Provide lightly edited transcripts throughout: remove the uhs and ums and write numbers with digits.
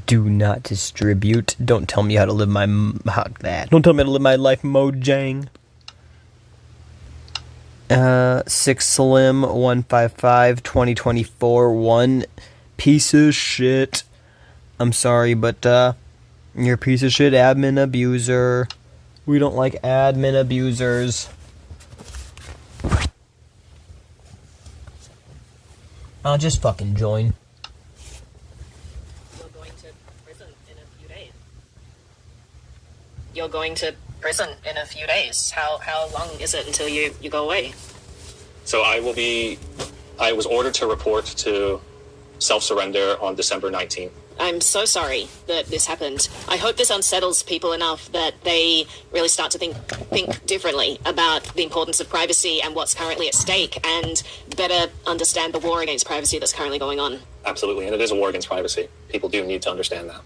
Do not distribute. Don't tell me how to live my Don't tell me how to live my life, Mojang. 6 Slim 155 2024 1 piece of shit. I'm sorry, but you're a piece of shit admin abuser. We don't like admin abusers. I'll just fucking join. You're going to prison in a few days. You're going to prison in a few days. How long is it until you go away? So I was ordered to report to self-surrender on December 19th. I'm so sorry that this happened. I hope this unsettles people enough that they really start to think differently about the importance of privacy and what's currently at stake, and better understand the war against privacy that's currently going on. Absolutely, and it is a war against privacy. People do need to understand that.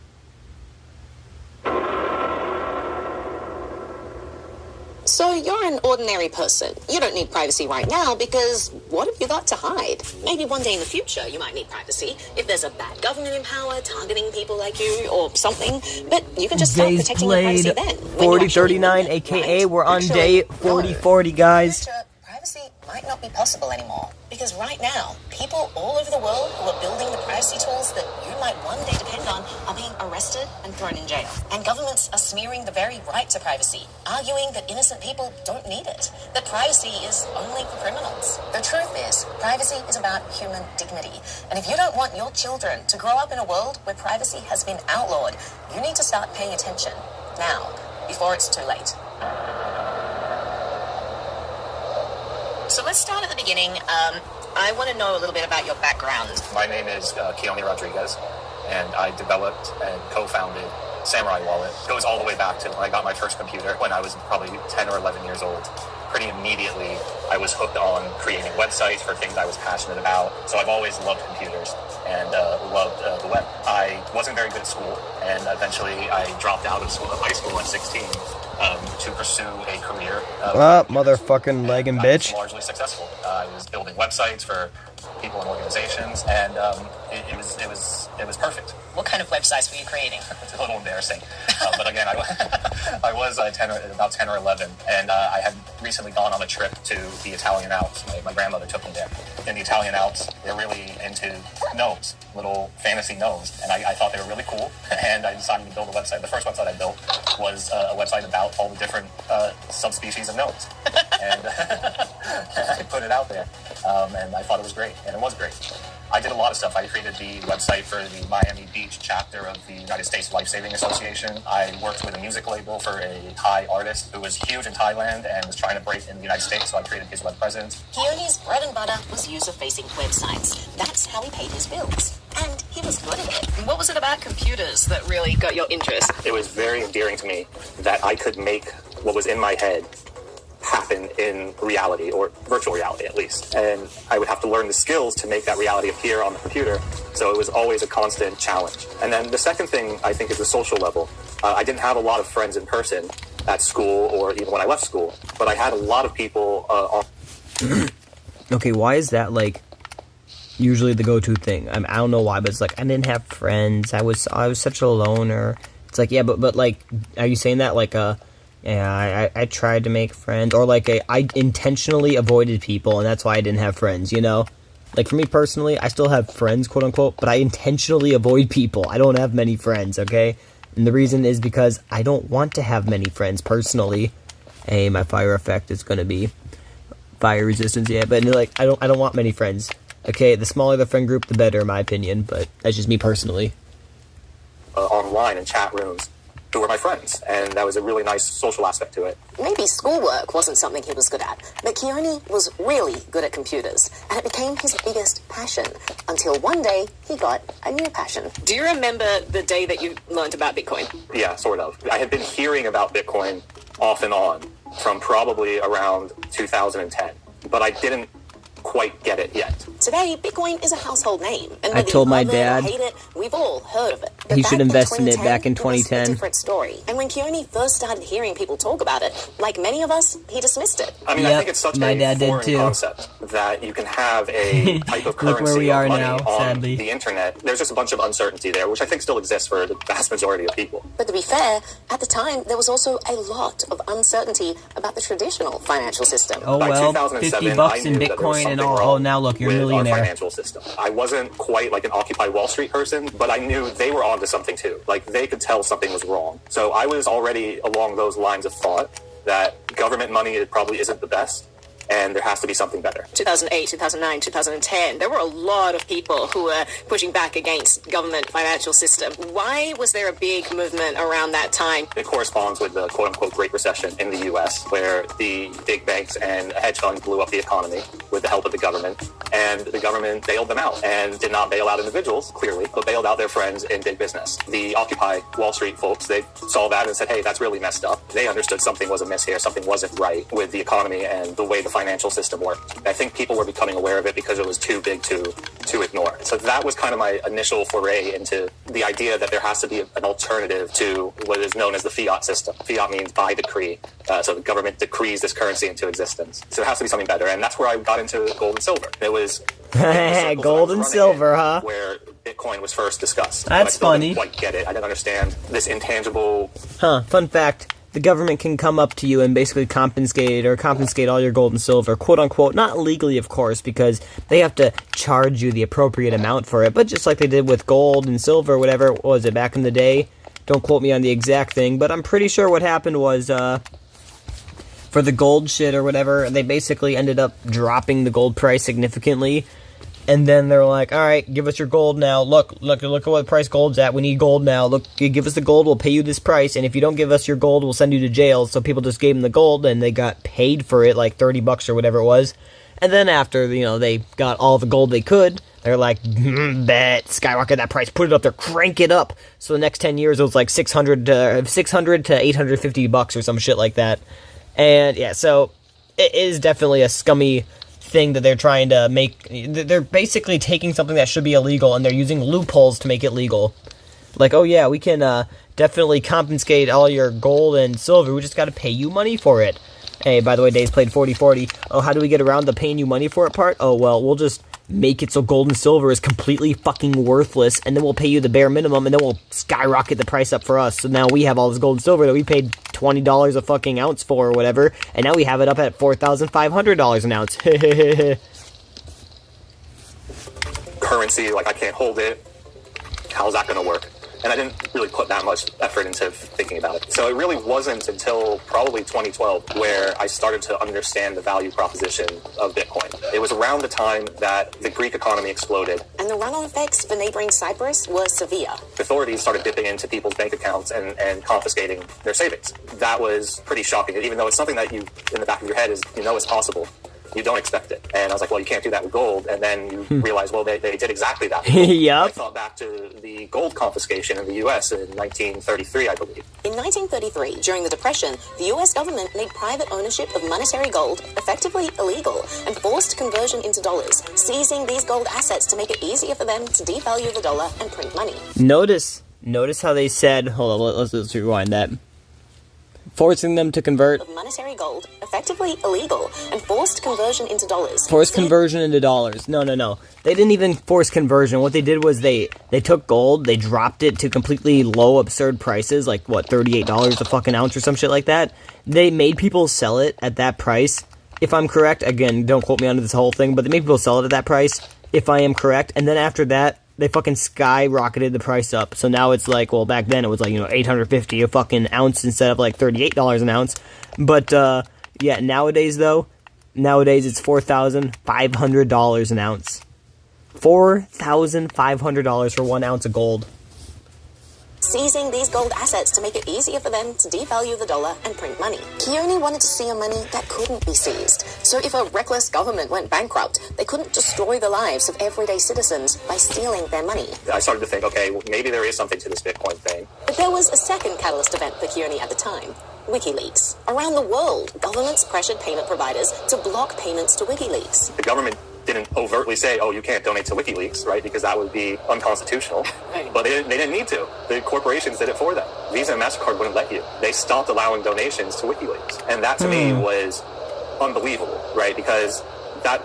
So you're an ordinary person. You don't need privacy right now because what have you got to hide? Maybe one day in the future you might need privacy if there's a bad government in power targeting people like you or something. But you can just start protecting your privacy then. 4039, aka we're on day 4040, guys. Privacy might not be possible anymore because right now, people all over the world who are building the privacy tools that you might one day depend on are being arrested and thrown in jail. And governments are smearing the very right to privacy, arguing that innocent people don't need it, that privacy is only for criminals. The truth is, privacy is about human dignity. And if you don't want your children to grow up in a world where privacy has been outlawed, you need to start paying attention now, before it's too late. So let's start at the beginning. I want to know a little bit about your background. My name is Keone Rodriguez, and I developed and co-founded Samurai Wallet. It goes all the way back to when I got my first computer when I was probably 10 or 11 years old. Pretty immediately, I was hooked on creating websites for things I was passionate about. So I've always loved computers and loved the web. I wasn't very good at school, and eventually I dropped out of high school at 16 to pursue a career. Motherfucking legging bitch. I was largely successful. I was building websites for people and organizations, and it was perfect. What kind of websites were you creating? It's a little embarrassing, but again, I was about 10 or 11, and I had recently gone on a trip to the Italian Alps. My grandmother took me there. In the Italian Alps, they're really into gnomes, little fantasy gnomes, and I thought they were really cool, and I decided to build a website. The first website I built was a website about all the different subspecies of gnomes, and I put it out there, and I thought it was great, and it was great. I did a lot of stuff. I created the website for the Miami Beach chapter of the United States Life-Saving Association. I worked with a music label for a Thai artist who was huge in Thailand and was trying to break in the United States, so I created his web presence. Keone's bread and butter was user-facing websites. That's how he paid his bills. And he was good at it. What was it about computers that really got your interest? It was very endearing to me that I could make what was in my head happen in reality, or virtual reality at least. And I would have to learn the skills to make that reality appear on the computer. So it was always a constant challenge. And then the second thing I think is the social level. I didn't have a lot of friends in person at school or even when I left school, but I had a lot of people Okay, why is that like usually the go-to thing? I don't know why, but it's like I didn't have friends. I was such a loner. It's like, yeah, but like, are you saying that like yeah, I tried to make friends, or like I intentionally avoided people, and that's why I didn't have friends, you know? Like, for me personally, I still have friends, quote-unquote, but I intentionally avoid people. I don't have many friends, okay? And the reason is because I don't want to have many friends, personally. Hey, my fire effect is gonna be fire resistance, yeah, but like, I don't want many friends. Okay, the smaller the friend group, the better, in my opinion, but that's just me personally. Online in chat rooms who were my friends, and that was a really nice social aspect to it. Maybe schoolwork wasn't something he was good at, but Keone was really good at computers, and it became his biggest passion, until one day he got a new passion. Do you remember the day that you learned about Bitcoin? Yeah, sort of. I had been hearing about Bitcoin off and on from probably around 2010, but I didn't quite get it yet. Today, Bitcoin is a household name. And I told my whether you love dad it or hate it, we've all heard of it. But he should back invest in it back in it was 2010. a different story. And when Keone first started hearing people talk about it, like many of us, he dismissed it. I mean, I think it's such my dad a did foreign too. concept that you can have a type of Look currency where we or are money now, on sadly. the internet. There's just a bunch of uncertainty there, which I think still exists for the vast majority of people. But to be fair, at the time, there was also a lot of uncertainty about the traditional financial system. Oh By well, 2007, $50 I in knew that there was Bitcoin and something all. wrong Oh, now look, you're a with our millionaire. financial system. I wasn't quite like an Occupy Wall Street person, but I knew they were onto something too. Like, they could tell something was wrong. So I was already along those lines of thought that government money probably isn't the best, and there has to be something better. 2008, 2009, 2010, there were a lot of people who were pushing back against government financial system. Why was there a big movement around that time? It corresponds with the quote-unquote Great Recession in the U.S., where the big banks and hedge funds blew up the economy with the help of the government, and the government bailed them out and did not bail out individuals, clearly, but bailed out their friends in big business. The Occupy Wall Street folks, they saw that and said, hey, that's really messed up. They understood something was amiss here, something wasn't right with the economy and the way the financial system worked. I think people were becoming aware of it because it was too big to ignore. So that was kind of my initial foray into the idea that there has to be an alternative to what is known as the fiat system. Fiat means by decree. So the government decrees this currency into existence. So it has to be something better. And that's where I got into gold and silver. It was Gold and silver, huh? Where Bitcoin was first discussed. That's I still funny. didn't quite get it. I didn't understand this intangible. Fun fact. The government can come up to you and basically confiscate all your gold and silver, quote unquote, not legally, of course, because they have to charge you the appropriate amount for it, but just like they did with gold and silver, whatever was it back in the day. Don't quote me on the exact thing, but I'm pretty sure what happened was, for the gold shit or whatever, they basically ended up dropping the gold price significantly. And then they're like, all right, give us your gold now. Look at what price gold's at. We need gold now. Look, you give us the gold, we'll pay you this price. And if you don't give us your gold, we'll send you to jail. So people just gave them the gold, and they got paid for it, like $30 or whatever it was. And then after, they got all the gold they could, they're like, bet, skyrocket that price, put it up there, crank it up. So the next 10 years, it was like $600 to $850 or some shit like that. And yeah, so it is definitely a scummy thing that they're trying to make. They're basically taking something that should be illegal and they're using loopholes to make it legal. Like, oh yeah, we can definitely confiscate all your gold and silver, we just gotta pay you money for it. Hey, by the way, Dave's played 4040. Oh, how do we get around the paying you money for it part? Oh, well, we'll just make it so gold and silver is completely fucking worthless, and then we'll pay you the bare minimum, and then we'll skyrocket the price up for us. So now we have all this gold and silver that we paid $20 a fucking ounce for or whatever, and now we have it up at $4,500 an ounce. Currency, like, I can't hold it. How's that going to work? And I didn't really put that much effort into thinking about it. So it really wasn't until probably 2012 where I started to understand the value proposition of Bitcoin. It was around the time that the Greek economy exploded. And the run-on effects for neighboring Cyprus were severe. Authorities started dipping into people's bank accounts and confiscating their savings. That was pretty shocking, even though it's something that you, in the back of your head, is is possible. You don't expect it. And I was like, well, you can't do that with gold. And then you realize, well, they did exactly that. Yep. I thought back to the gold confiscation in the U.S. in 1933, I believe. In 1933, during the Depression, the US government made private ownership of monetary gold effectively illegal and forced conversion into dollars, seizing these gold assets to make it easier for them to devalue the dollar and print money. Notice how they said, hold on, let's rewind that. Forcing them to convert. Of monetary gold, effectively illegal, and forced conversion into dollars. Forced conversion into dollars. No. They didn't even force conversion. What they did was they took gold, they dropped it to completely low, absurd prices, like, what, $38 a fucking ounce or some shit like that. They made people sell it at that price, if I'm correct. Again, don't quote me on this whole thing, but they made people sell it at that price, if I am correct. And then after that, they fucking skyrocketed the price up. So now it's like, well, back then it was like, $850 a fucking ounce instead of like $38 an ounce. But, yeah, nowadays it's $4,500 an ounce. $4,500 for 1 ounce of gold. Seizing these gold assets to make it easier for them to devalue the dollar and print money. Keone wanted to see a money that couldn't be seized. So if a reckless government went bankrupt, they couldn't destroy the lives of everyday citizens by stealing their money. I started to think, okay, well, maybe there is something to this Bitcoin thing. But there was a second catalyst event for Keone at the time. WikiLeaks. Around the world, governments pressured payment providers to block payments to WikiLeaks. The government didn't overtly say, oh, you can't donate to WikiLeaks, right? Because that would be unconstitutional. Right. But they didn't need to. The corporations did it for them. Visa and MasterCard wouldn't let you. They stopped allowing donations to WikiLeaks. And that to me was unbelievable, right? Because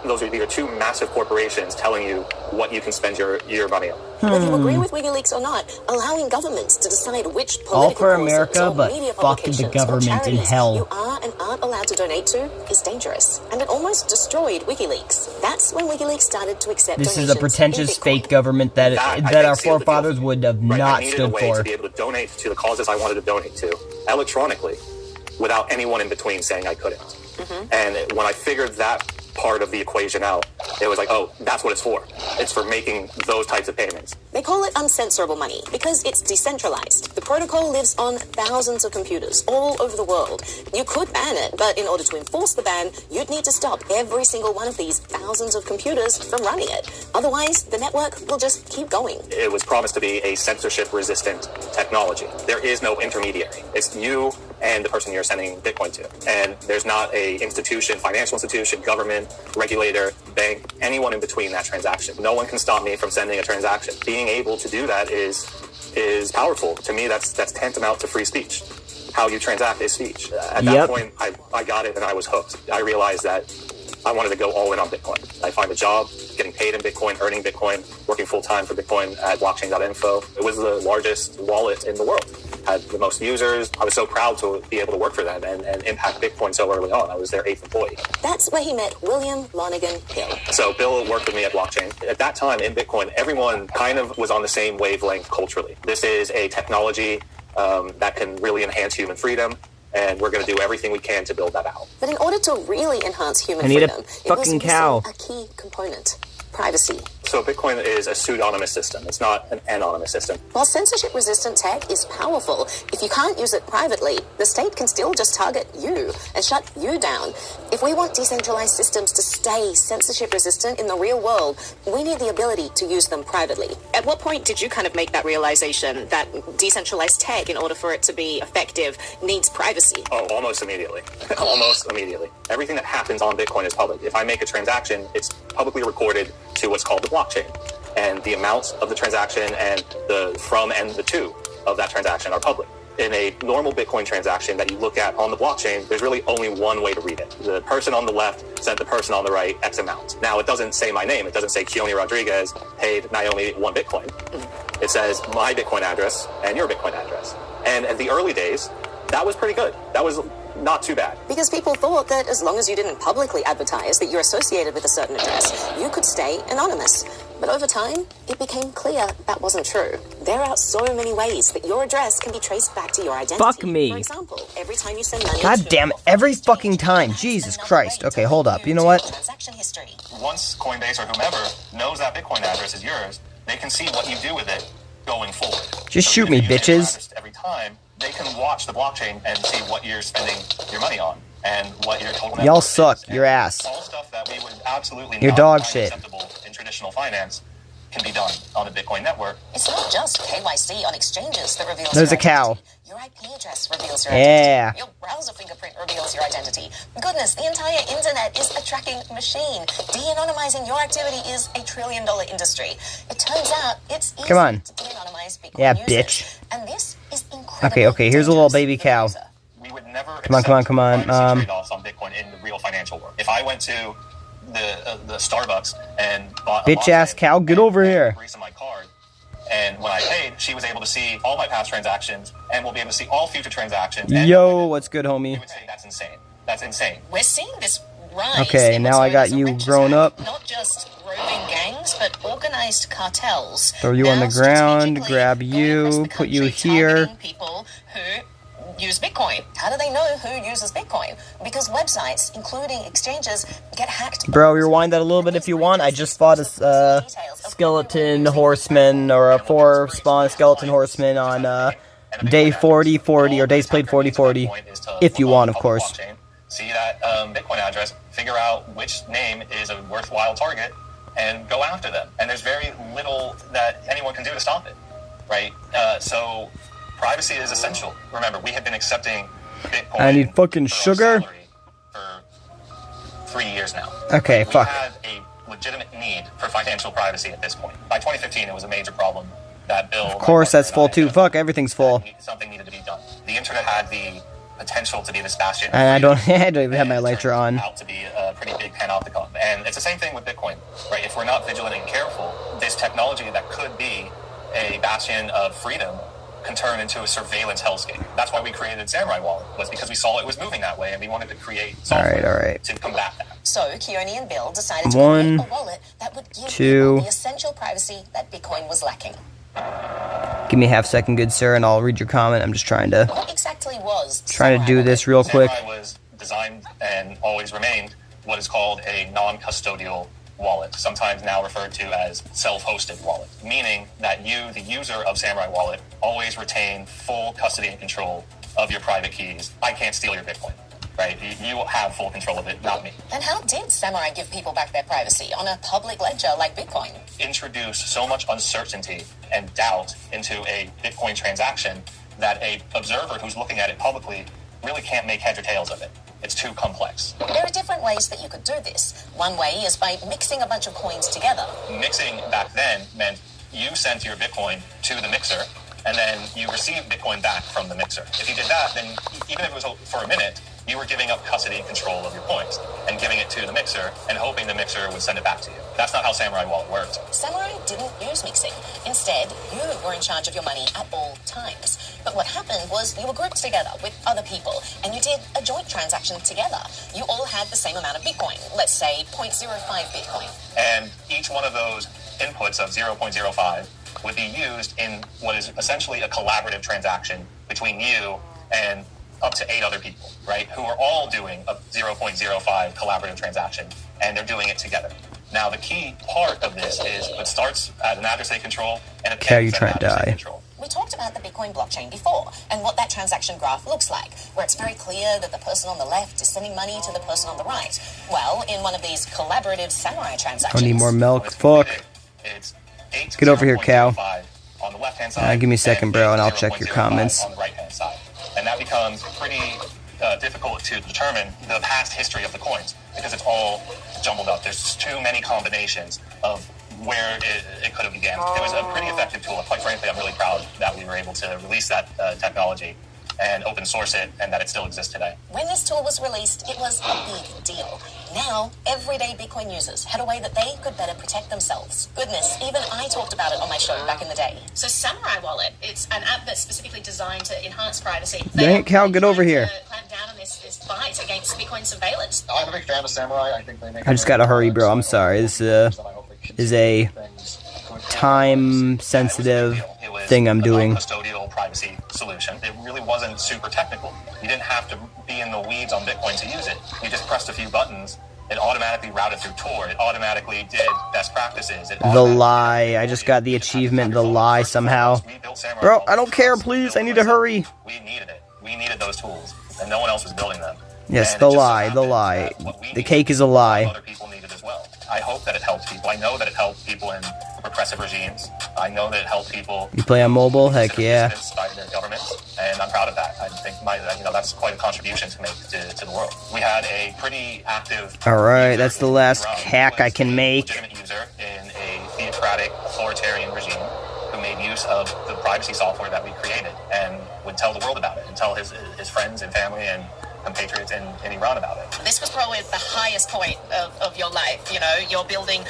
those are your two massive corporations telling you what you can spend your money on. Whether you agree with WikiLeaks or not, allowing governments to decide which political All for causes America, or but media fuck the publications or government in charities hell. you are and aren't allowed to donate to is dangerous, and it almost destroyed WikiLeaks. That's when WikiLeaks started to accept This is donations a pretentious in Bitcoin. fake government that I our think sealed the forefathers deal. would have Right, not I needed stood a way for. to be able to donate to the causes I wanted to donate to electronically without anyone in between saying I couldn't. And when I figured that part of the equation out, it was like, oh, that's what it's for. It's for making those types of payments. They call it uncensorable money because it's decentralized. The protocol lives on thousands of computers all over the world. You could ban it, but in order to enforce the ban, you'd need to stop every single one of these thousands of computers from running it. Otherwise, the network will just keep going. It was promised to be a censorship-resistant technology. There is no intermediary. It's you and the person you're sending Bitcoin to. And there's not a institution, financial institution, government, regulator, bank, anyone in between that transaction. No one can stop me from sending a transaction. Being able to do that is powerful. To me, that's tantamount to free speech. How you transact is speech. At that point, I got it and I was hooked. I realized that I wanted to go all in on Bitcoin. I find a job, getting paid in Bitcoin, earning Bitcoin, working full-time for Bitcoin at blockchain.info. It was the largest wallet in the world. Had the most users. I was so proud to be able to work for them and impact Bitcoin so early on. I was their 8th employee. That's where he met William Lonergan Hill. So Bill worked with me at blockchain. At that time in Bitcoin, everyone kind of was on the same wavelength culturally. This is a technology that can really enhance human freedom, and we're going to do everything we can to build that out. But in order to really enhance human I need a freedom, it fucking was cow. missing a key component: privacy. So Bitcoin is a pseudonymous system. It's not an anonymous system. While censorship-resistant tech is powerful, if you can't use it privately, the state can still just target you and shut you down. If we want decentralized systems to stay censorship-resistant in the real world, we need the ability to use them privately. At what point did you kind of make that realization that decentralized tech, in order for it to be effective, needs privacy? Oh, almost immediately. Almost immediately. Everything that happens on Bitcoin is public. If I make a transaction, it's publicly recorded to what's called the blockchain. And the amounts of the transaction and the from and the to of that transaction are public. In a normal Bitcoin transaction that you look at on the blockchain, there's really only one way to read it. The person on the left sent the person on the right X amount. Now, it doesn't say my name. It doesn't say Keone Rodriguez paid Naomi 1 Bitcoin. It says my Bitcoin address and your Bitcoin address. And at the early days, that was pretty good. That was not too bad. Because people thought that as long as you didn't publicly advertise that you're associated with a certain address, you could stay anonymous. But over time, it became clear that wasn't true. There are so many ways that your address can be traced back to your identity. Fuck me. For example, every time you send money God to damn it, every fucking time. Jesus Christ. Okay, hold up. You know what? Transaction history. Once Coinbase or whomever knows that Bitcoin address is yours, they can see what you do with it going forward. Just So shoot if me, you use your bitches. address every time, they can watch the blockchain and see what you're spending your money on and what your total net Y'all worth suck. is. Your ass. All stuff that we would absolutely Your not dog find shit. acceptable in traditional finance can be done on the Bitcoin network. It's not just KYC on exchanges that reveals There's your a cow. identity. Your IP address reveals your Yeah. identity. Your browser fingerprint reveals your identity. Goodness, the entire internet is a tracking machine. De-anonymizing your activity is a $1 trillion industry. It turns out it's easy Come on. to de-anonymize Bitcoin Yeah, users. bitch. And this is incredibly Okay, here's a little dangerous baby for the cow. user. We would never Come on, come on. privacy trade-offs on Bitcoin in the real financial world. If I went to the Starbucks and bought a Bitch ass latte cow, get and over put here. grease on my card, and when I paid, she was able to see all my past transactions and will be able to see all future transactions. And Yo, what's good, you homie? would say that's insane. That's insane. We're seeing this rise. Okay, in now I got what's known you as a wrench grown attack. up. Not just roving gangs, but organized cartels. Throw you on Now the ground, strategically grab going you, across the put you country here. targeting people who use Bitcoin. How do they know who uses Bitcoin? Because websites, including exchanges, get hacked. Bro, rewind that a little bit if you want. I just fought a skeleton horseman or a 4-spawn skeleton horseman on day 40 or days played 40-40. If you want, of course. Blockchain, see that Bitcoin address, figure out which name is a worthwhile target, and go after them. And there's very little that anyone can do to stop it, right? So privacy is essential. Remember, we have been accepting Bitcoin. I need fucking for our sugar. salary for 3 years now. Okay, We fuck. have a legitimate need for financial privacy at this point. By 2015, it was a major problem. That bill. Of course, that's full too. Fuck, everything's full. Something needed to be done. The internet had the potential to be this bastion. And I don't even have my lighter on. Out to be a pretty big panopticon. And it's the same thing with Bitcoin, right? If we're not vigilant and careful, this technology that could be a bastion of freedom can turn into a surveillance hellscape. That's why we created Samurai Wallet, was because we saw it was moving that way and we wanted to create software to combat that. So Keone and Bill decided to create a wallet that would give people the essential privacy that Bitcoin was lacking. Give me a half second, good sir, and I'll read your comment. I'm just trying to do this real quick. Samurai was designed and always remained what is called a non-custodial wallet, sometimes now referred to as self-hosted wallet, meaning that you, the user of Samurai Wallet, always retain full custody and control of your private keys. I can't steal your Bitcoin, right? You have full control of it, not me. And how did Samurai give people back their privacy on a public ledger like Bitcoin? Introduce so much uncertainty and doubt into a Bitcoin transaction that a observer who's looking at it publicly really can't make heads or tails of it. It's too complex. There are different ways that you could do this. One way is by mixing a bunch of coins together. Mixing back then meant you sent your Bitcoin to the mixer, and then you received Bitcoin back from the mixer. If you did that, then even if it was for a minute, you were giving up custody and control of your coins and giving it to the mixer and hoping the mixer would send it back to you. That's not how Samurai Wallet worked. Samurai didn't use mixing. Instead, you were in charge of your money at all times. But what happened was you were grouped together with other people and you did a joint transaction together. You all had the same amount of Bitcoin, let's say 0.05 Bitcoin. And each one of those inputs of 0.05 would be used in what is essentially a collaborative transaction between you and up to 8 other people, right, who are all doing a 0.05 collaborative transaction, and they're doing it together. Now, the key part of this is it starts at an adversary control and it ends at an adversary control. We talked about the Bitcoin blockchain before and what that transaction graph looks like, where it's very clear that the person on the left is sending money to the person on the right. Well, in one of these collaborative Samurai transactions... I need more milk. Fuck. It's get over here, cow. On the left-hand side, give me a second, bro, and I'll check your comments. On the right-hand side. And that becomes pretty difficult to determine the past history of the coins because it's all jumbled up. There's too many combinations of where it could have began. It was a pretty effective tool. Quite frankly, I'm really proud that we were able to release that technology and open source it and that it still exists today. When this tool was released, it was a big deal. Now, everyday Bitcoin users had a way that they could better protect themselves. Goodness, even I talked about it on my show back in the day. So Samurai Wallet, it's an app that's specifically designed to enhance privacy. Dang, Cal, get over here. Clamp down on this fight against Bitcoin surveillance. I'm a big fan of Samurai. I think they make I just gotta hurry, bro. I'm sorry. This is a time-sensitive thing I'm doing. Custodial privacy solution. It really wasn't super technical. You didn't have to be in the weeds on Bitcoin to use it. You just pressed a few buttons. It automatically routed through Tor. It automatically did best practices. The lie. I just got the achievement, the lie somehow. Bro, I don't care, please. I need to hurry. We needed it. We needed those tools, and no one else was building them. Yes, the lie, the lie. The cake is a lie. Other people needed as well. I hope that it helps people. I know that it helps people in repressive regimes. I know that it helps people. You play on mobile? Heck yeah. By their governments, and I'm proud of that. I think that's quite a contribution to make to the world. We had a pretty active. All right, that's the last hack I can make. Legitimate user in a theocratic, authoritarian regime who made use of the privacy software that we created and would tell the world about it and tell his friends and family and compatriots in Iran about it. This was probably the highest point of your life. You know, you're building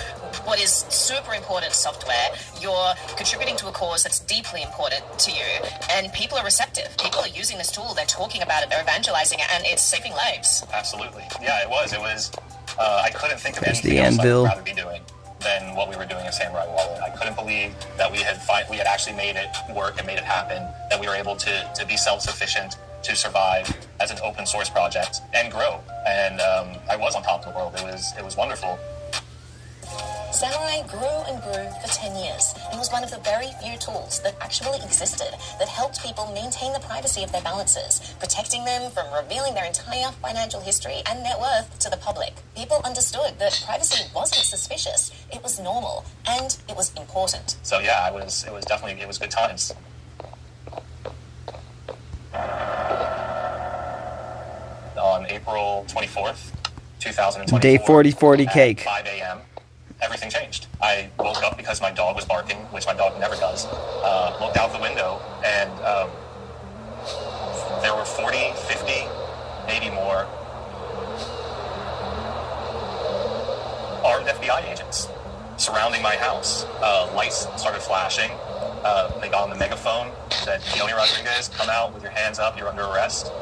what is super important software. You're contributing to a cause that's deeply important to you. And people are receptive. People are using this tool. They're talking about it. They're evangelizing it. And it's saving lives. Absolutely. Yeah, it was. I couldn't think of anything the else anvil. I'd rather be doing than what we were doing at Samurai Wallet. I couldn't believe that we had actually made it work and made it happen, that we were able to be self-sufficient, to survive as an open source project and grow. And I was on top of the world. It was wonderful. Samurai grew and grew for 10 years and was one of the very few tools that actually existed that helped people maintain the privacy of their balances, protecting them from revealing their entire financial history and net worth to the public. People understood that privacy wasn't suspicious, it was normal, and it was important. So yeah, it was good times. On April 24th, 2024. Day 40 cake. 5 a.m. everything changed. I woke up because my dog was barking, which my dog never does. Looked out the window, and there were 40, 50, maybe more armed FBI agents surrounding my house. Lights started flashing. They got on the megaphone, said, "Keone Rodriguez, come out with your hands up, you're under arrest."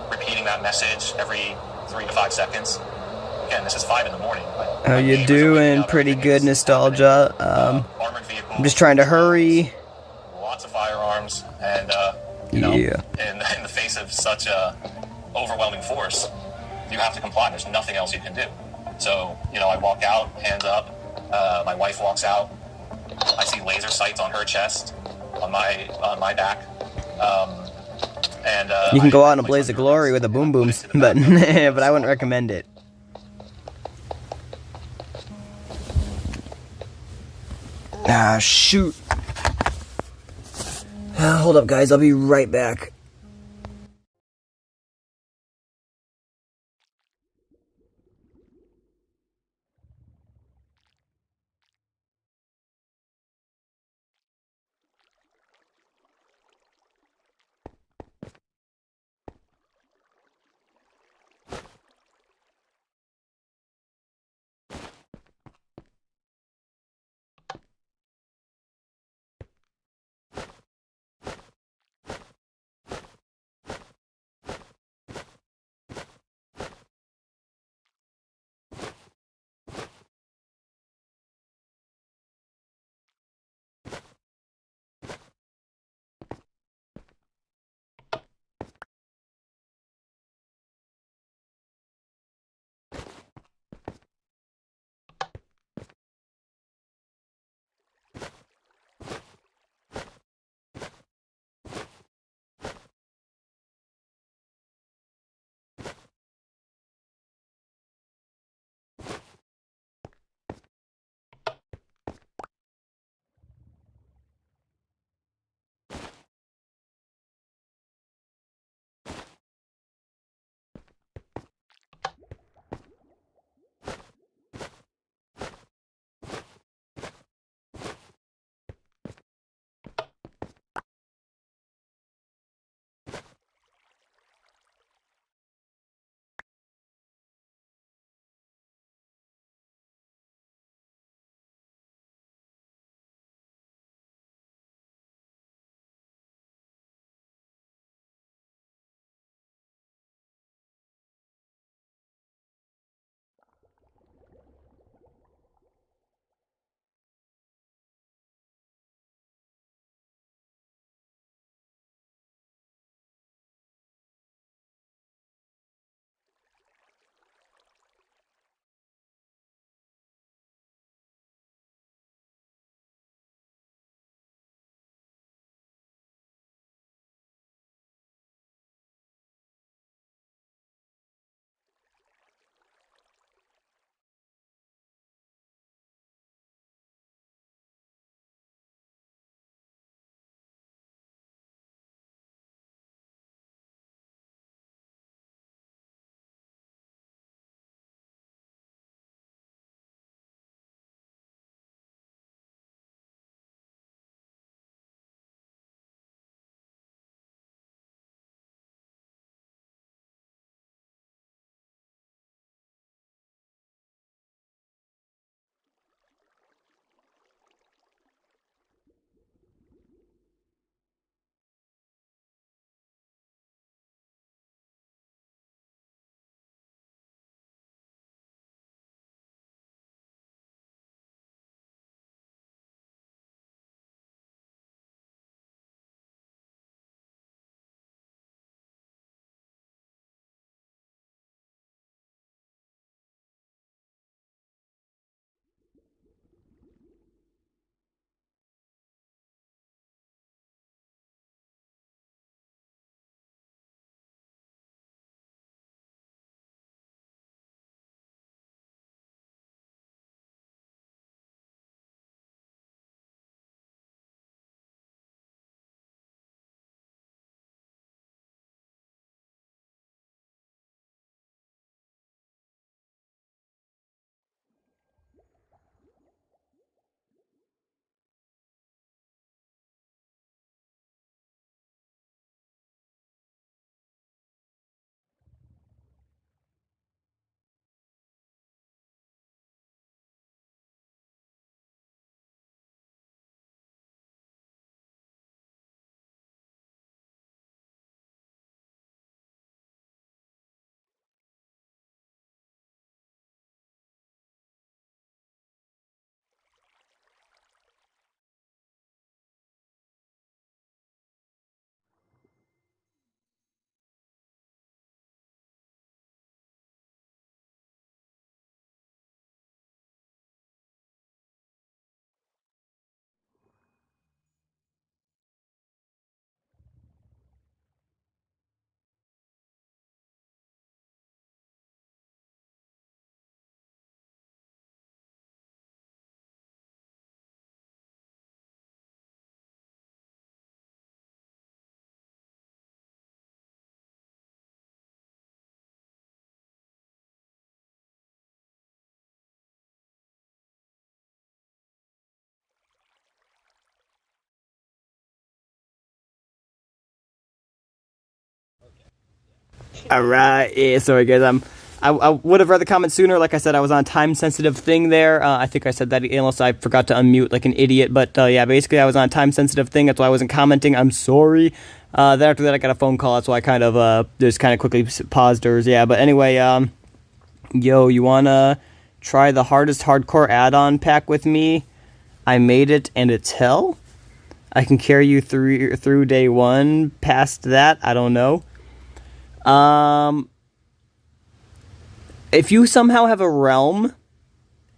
Repeating that message every 3 to 5 seconds. Again, this is 5 in the morning. How you doing? Pretty good, nostalgia. Armored vehicle. I'm just trying to hurry. Lots of firearms, and Yeah. in the face of such a overwhelming force, you have to comply. There's nothing else you can do. So, I walk out, hands up. My wife walks out. I see laser sights on her chest, on my back. And You can go out in a blaze of glory with a boom booms, but but I wouldn't recommend it. Ah, shoot. Hold up, guys. I'll be right back. Alright, yeah, sorry guys, I would have read the comment sooner. Like I said, I was on a time-sensitive thing there. I think I said that unless I forgot to unmute like an idiot. But yeah, basically I was on a time-sensitive thing. That's why I wasn't commenting. I'm sorry. Then after that I got a phone call. That's why I kind of just kind of quickly paused hers. Yeah, but anyway, yo, you wanna try the hardest hardcore add-on pack with me? I made it and it's hell. I can carry you through day one. Past that, I don't know. If you somehow have a realm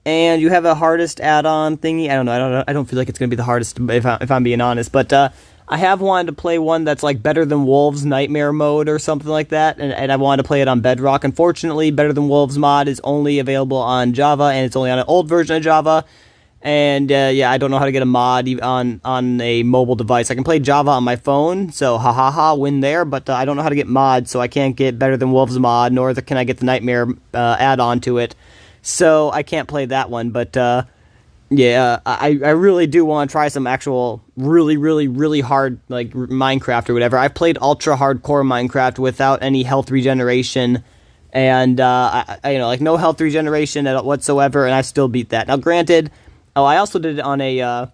and you have a hardest add-on thingy, I don't know. I don't feel like it's gonna be the hardest if I'm being honest. But I have wanted to play one that's like Better Than Wolves Nightmare mode or something like that, and I wanted to play it on Bedrock. Unfortunately, Better Than Wolves mod is only available on Java, and it's only on an old version of Java. And yeah, I don't know how to get a mod on a mobile device. I can play Java on my phone, so win there. But I don't know how to get mods, so I can't get Better Than Wolves mod, nor can I get the Nightmare add-on to it. So I can't play that one. But yeah, I really do want to try some actual really hard like Minecraft or whatever. I've played ultra hardcore Minecraft without any health regeneration. And I like no health regeneration whatsoever, and I still beat that. Now granted, I also did it on a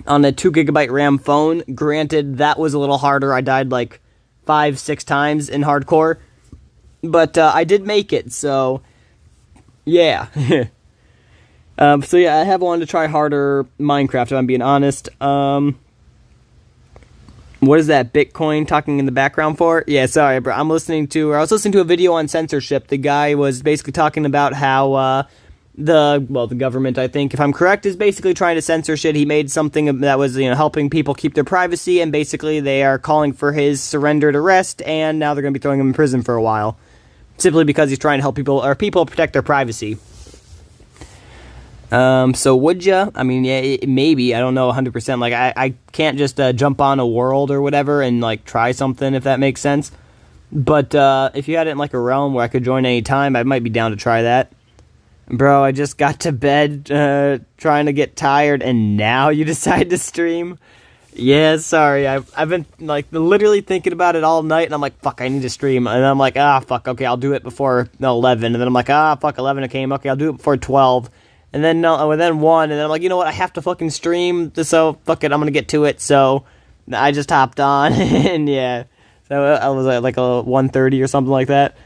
2GB RAM phone. Granted, that was a little harder. I died like 5-6 times in hardcore, but I did make it. So yeah. So yeah, I have wanted to try harder Minecraft, if I'm being honest. What is that Bitcoin talking in the background for? Yeah, sorry, bro. I was listening to a video on censorship. The guy was basically talking about how the government, I think, if I'm correct, is basically trying to censor shit. He made something that was, helping people keep their privacy, and basically they are calling for his surrendered arrest, and now they're going to be throwing him in prison for a while. Simply because he's trying to help people protect their privacy. So would ya? I mean, yeah, maybe. I don't know 100%. Like, I can't just jump on a world or whatever and, like, try something, if that makes sense. But if you had it in, like, a realm where I could join any time, I might be down to try that. Bro, I just got to bed trying to get tired, and now you decide to stream? Yeah, sorry. I've been, like, literally thinking about it all night, and I'm like, fuck, I need to stream. And I'm like, fuck, okay, I'll do it before 11. And then I'm like, fuck, 11 came. Okay, I'll do it before 12. And then 1, and then I'm like, you know what, I have to fucking stream, so fuck it, I'm gonna get to it. So I just hopped on, and yeah. So I was at like a 1:30 or something like that.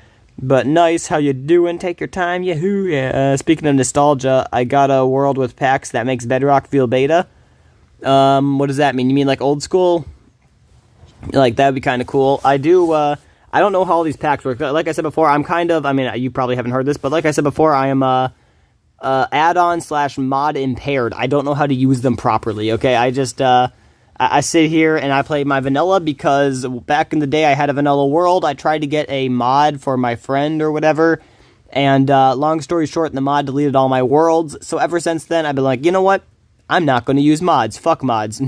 But nice, how you doing? Take your time, yahoo! Yeah. Speaking of nostalgia, I got a world with packs that makes Bedrock feel beta. What does that mean? You mean like old school? Like, that'd be kind of cool. I don't know how all these packs work. Like I said before, you probably haven't heard this, but like I said before, I am add-on / mod impaired. I don't know how to use them properly, okay? I just, I sit here and I play my vanilla because back in the day I had a vanilla world. I tried to get a mod for my friend or whatever, and long story short, the mod deleted all my worlds. So ever since then, I've been like, you know what? I'm not going to use mods. Fuck mods.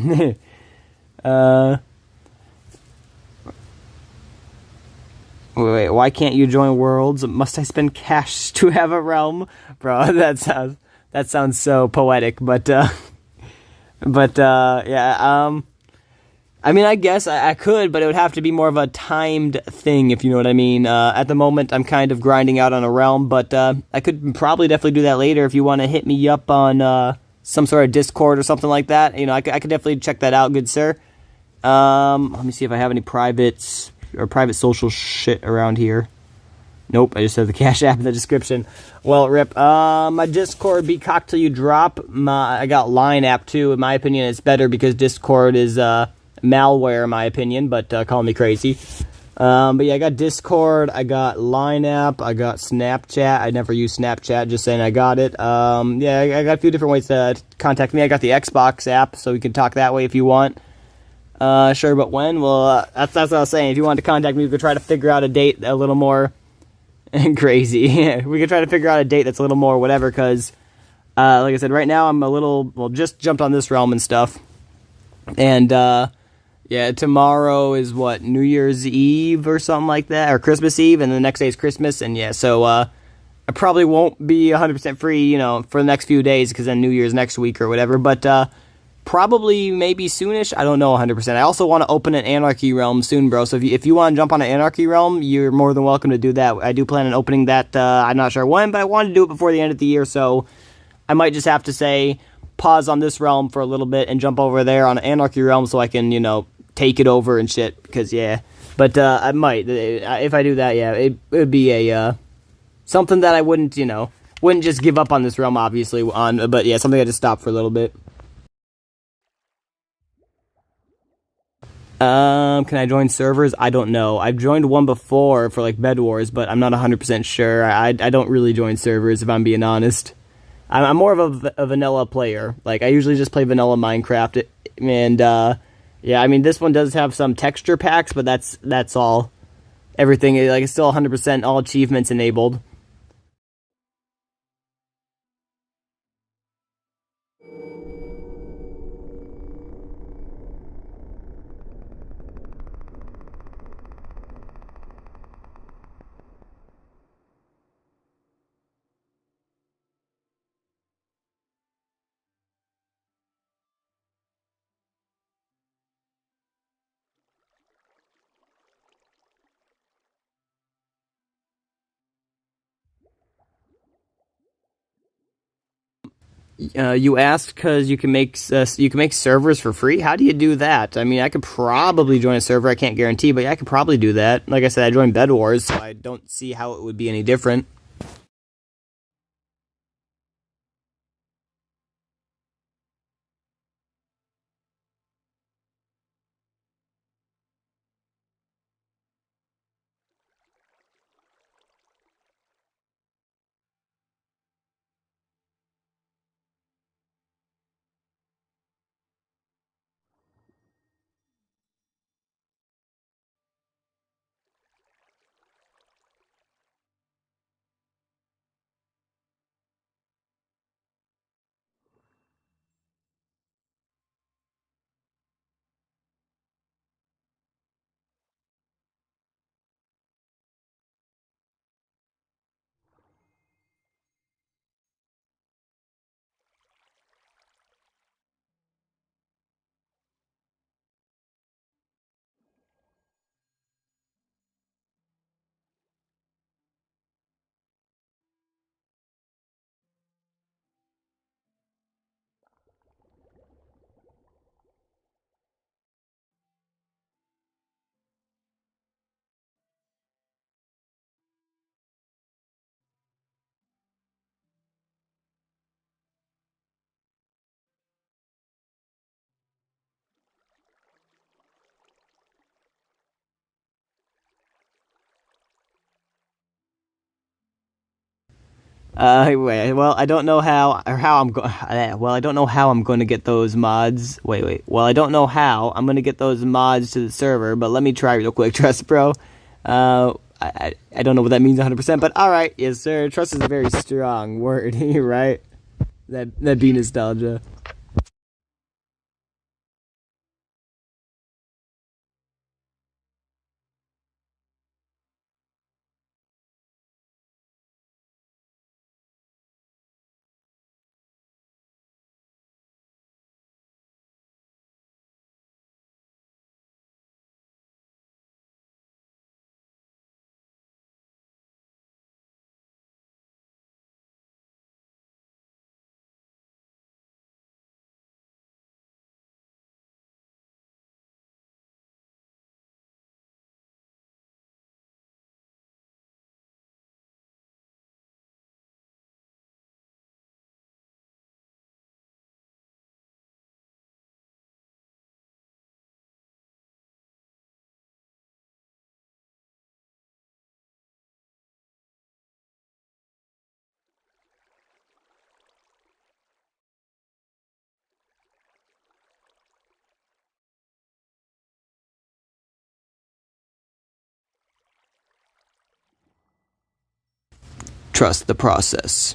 Wait, why can't you join worlds? Must I spend cash to have a realm? Bro, that sounds so poetic, but yeah, I mean, I guess I could, but it would have to be more of a timed thing, if you know what I mean. At the moment, I'm kind of grinding out on a realm, but I could probably definitely do that later if you want to hit me up on some sort of Discord or something like that. I could definitely check that out, good sir. Let me see if I have any privates or private social shit around here. Nope, I just have the Cash App in the description. Well, rip. My Discord be COKTilYouDrop. I got Line app too. In my opinion, it's better because Discord is malware, in my opinion, but call me crazy. But yeah, I got Discord, I got Line app, I got Snapchat. I never use Snapchat, just saying I got it. Yeah, I got a few different ways to contact me. I got the Xbox app, so we can talk that way if you want. Sure, but when? Well, that's what I was saying. If you want to contact me, we could try to figure out a date a little more crazy. We could try to figure out a date that's a little more whatever, because, like I said, right now I'm just jumped on this realm and stuff. And, yeah, tomorrow is what, New Year's Eve or something like that, or Christmas Eve, and the next day is Christmas, and yeah, so, I probably won't be 100% free, for the next few days, because then New Year's next week or whatever, but, probably maybe soonish. I don't know 100%. I also want to open an Anarchy Realm soon, bro. So if you want to jump on an Anarchy Realm, you're more than welcome to do that. I do plan on opening that. I'm not sure when, but I want to do it before the end of the year. So I might just have to say pause on this realm for a little bit and jump over there on an Anarchy Realm so I can, take it over and shit. Because, yeah. But I might. If I do that, yeah, it would be a something that I wouldn't, wouldn't just give up on this realm, obviously. But, yeah, something I just stop for a little bit. Can I join servers? I don't know. I've joined one before for, Bed Wars, but I'm not 100% sure. I don't really join servers, if I'm being honest. I'm more of a vanilla player. I usually just play vanilla Minecraft, and, yeah, I mean, this one does have some texture packs, but that's all. Everything, it's still 100% all achievements enabled. You asked because you can make servers for free. How do you do that? I mean, I could probably join a server. I can't guarantee, but yeah, I could probably do that. Like I said, I joined Bed Wars, so I don't see how it would be any different. Wait. Well, I don't know how I'm going. Well, I don't know how I'm going to get those mods. Wait. Well, I don't know how I'm going to get those mods to the server, but let me try real quick. Trust, bro. I don't know what that means 100%, but all right, yes, sir. Trust is a very strong word, right? That be nostalgia. Trust the process.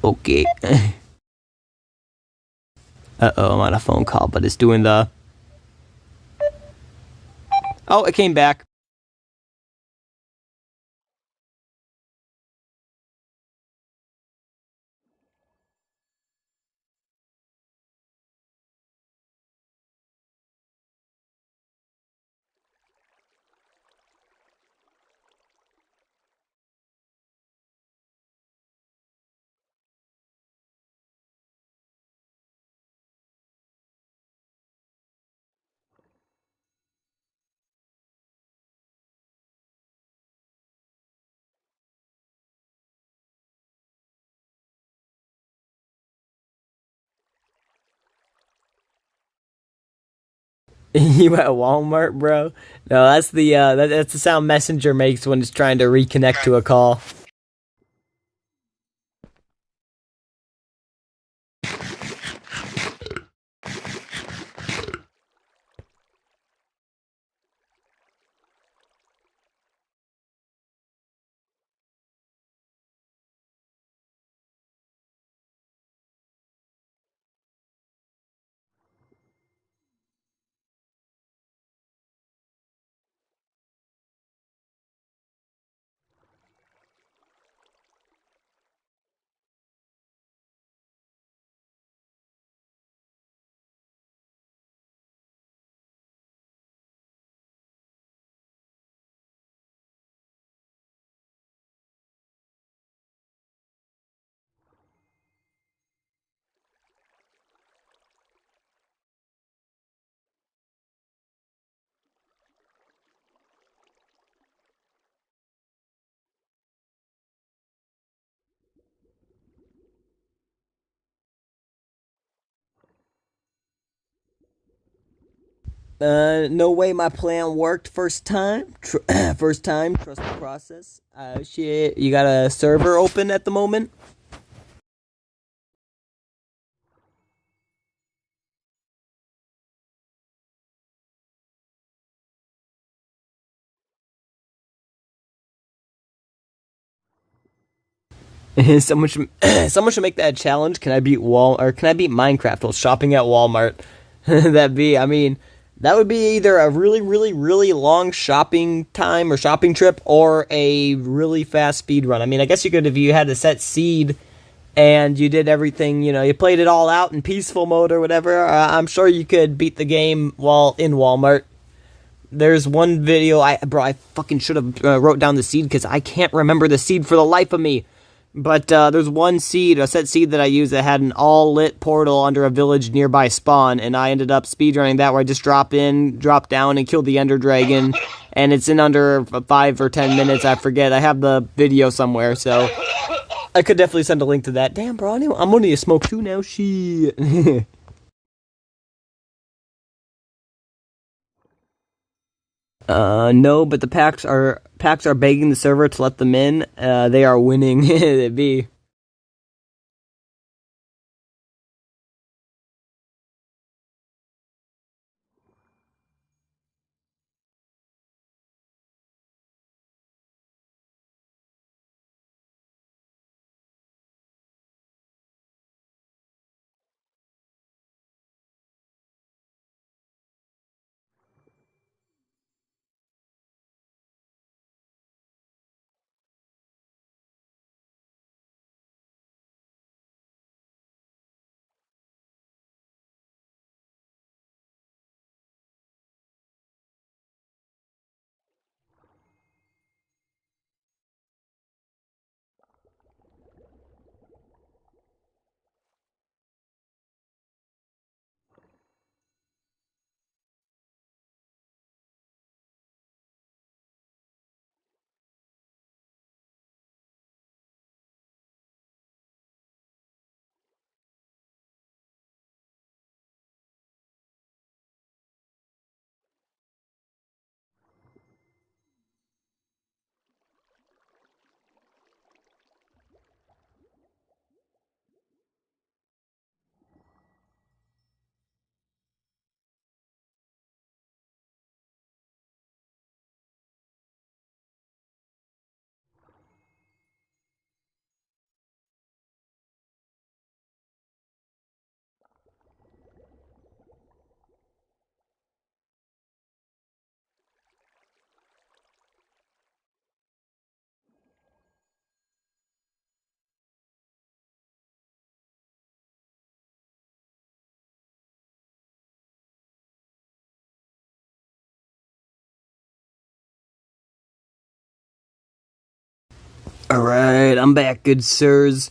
Okay. I'm on a phone call, but it's doing the. Oh, it came back. You at Walmart, bro? No, that's that's the sound Messenger makes when it's trying to reconnect to a call. No way my plan worked first time. First time, trust the process. Shit, you got a server open at the moment? someone should someone should make that a challenge. Can I beat can I beat Minecraft while shopping at Walmart? I mean, that would be either a really, really, really long shopping time or shopping trip or a really fast speed run. I mean, I guess you could if you had a set seed and you did everything, you played it all out in peaceful mode or whatever. I'm sure you could beat the game while in Walmart. There's one video, I fucking should have wrote down the seed because I can't remember the seed for the life of me. But there's one seed, a set seed that I used that had an all-lit portal under a village nearby spawn, and I ended up speedrunning that where I just drop in, drop down, and kill the Ender Dragon, and it's in under 5 or 10 minutes, I forget. I have the video somewhere, so I could definitely send a link to that. Damn, bro, I'm gonna need to smoke too now, shit. No, but the packs are begging the server to let them in. They are winning. It be. Alright, I'm back, good sirs.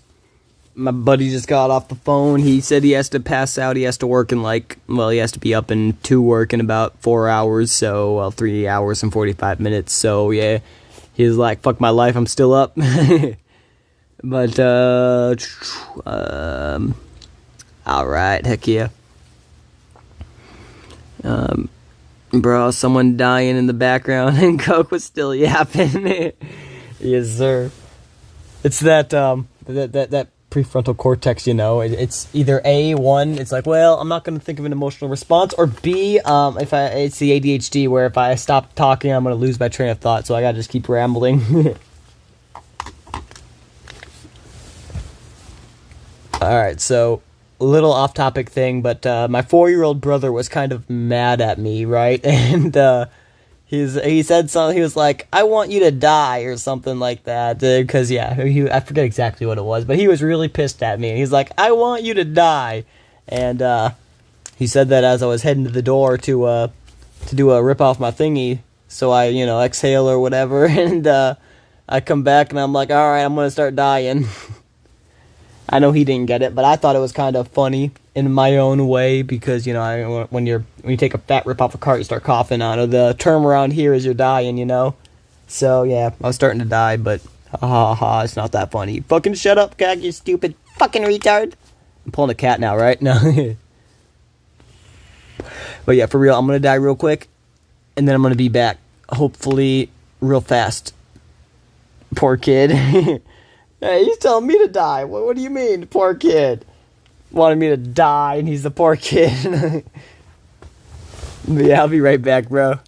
My buddy just got off the phone. He said he has to pass out. He has to work he has to be up to work in about 4 hours. So, 3 hours and 45 minutes. So, yeah, he's like, fuck my life, I'm still up. But, alright, heck yeah. Bro, someone dying in the background and Coke was still yapping. Yes, sir. It's that prefrontal cortex, you know. It's either A, one, it's like, well, I'm not going to think of an emotional response, or B, it's the ADHD where if I stop talking, I'm going to lose my train of thought, so I got to just keep rambling. All right, so a little off-topic thing, but my 4-year-old brother was kind of mad at me, right? And he said something. He was like, "I want you to die" or something like that. Because yeah, I forget exactly what it was, but he was really pissed at me. He's like, "I want you to die," and he said that as I was heading to the door to do a rip off my thingy, so I exhale or whatever, and I come back and I'm like, "All right, I'm gonna start dying." I know he didn't get it, but I thought it was kind of funny in my own way because when you take a fat rip off a cart, you start coughing on it. The term around here is you're dying, you know. So yeah, I was starting to die, but ha ha ha, it's not that funny. Fucking shut up, cat, you stupid fucking retard. I'm pulling a cat now, right? No. But yeah, for real, I'm gonna die real quick, and then I'm gonna be back, hopefully, real fast. Poor kid. Hey, he's telling me to die. What do you mean, poor kid? Wanted me to die, and he's the poor kid. But yeah, I'll be right back, bro.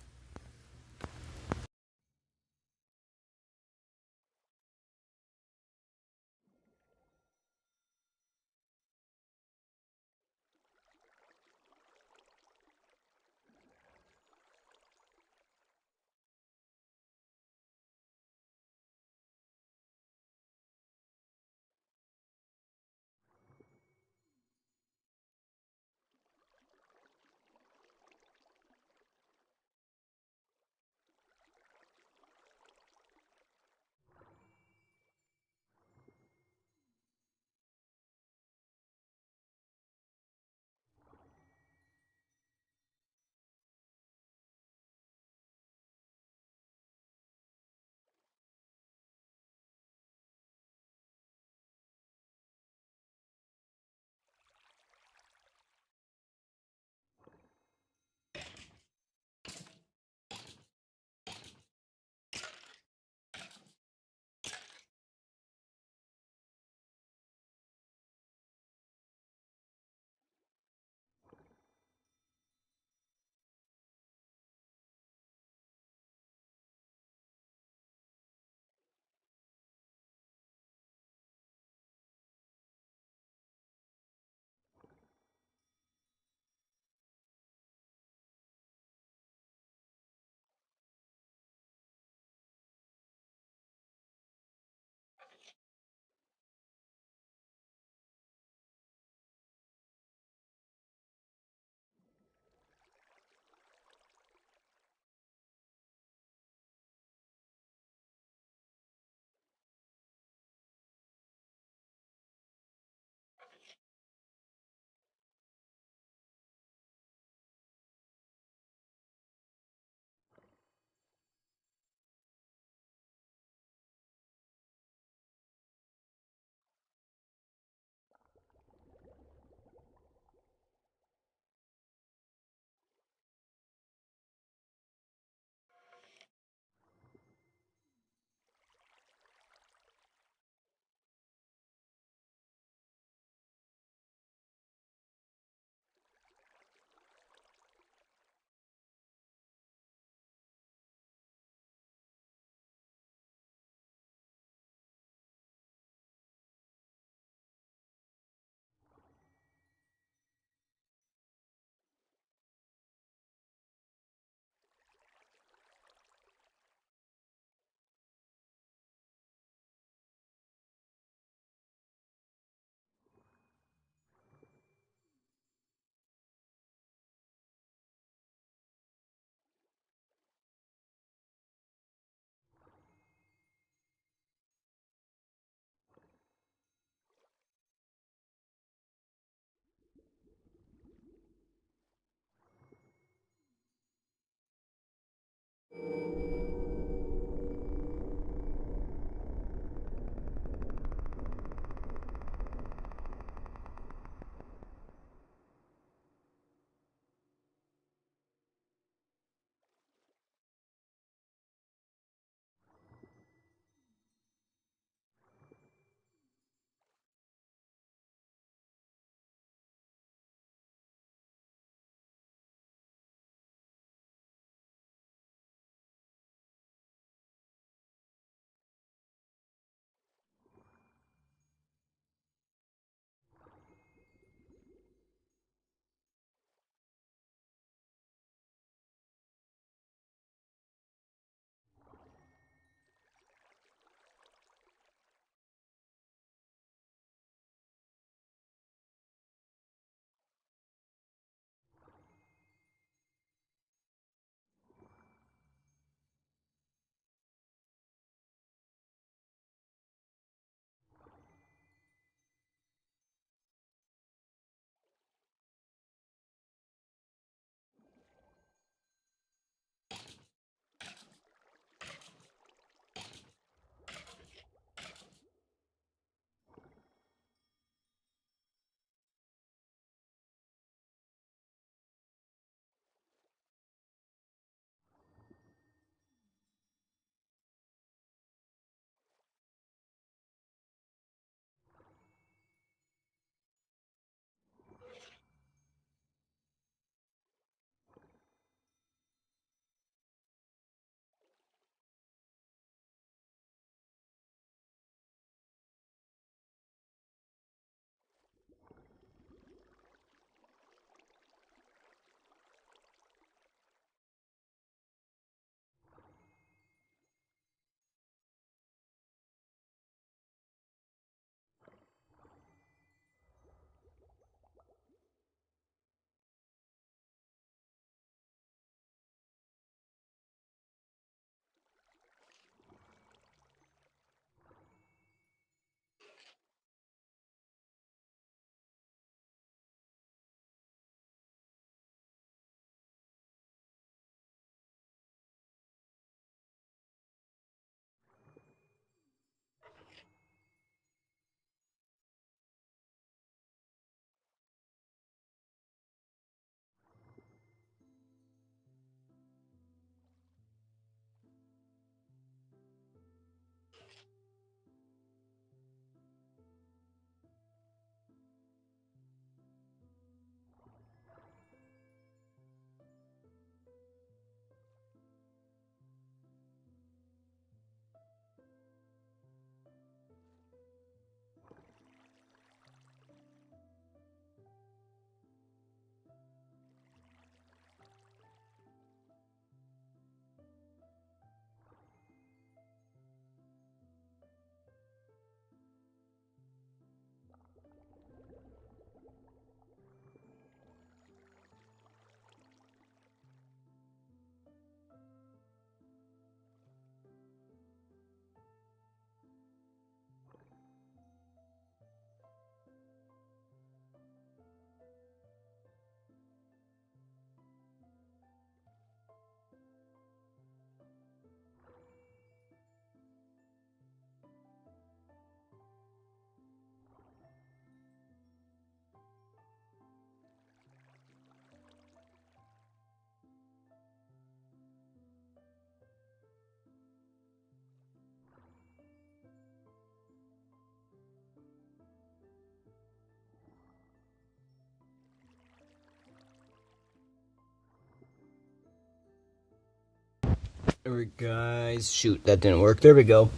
Alright guys, shoot, that didn't work. There we go.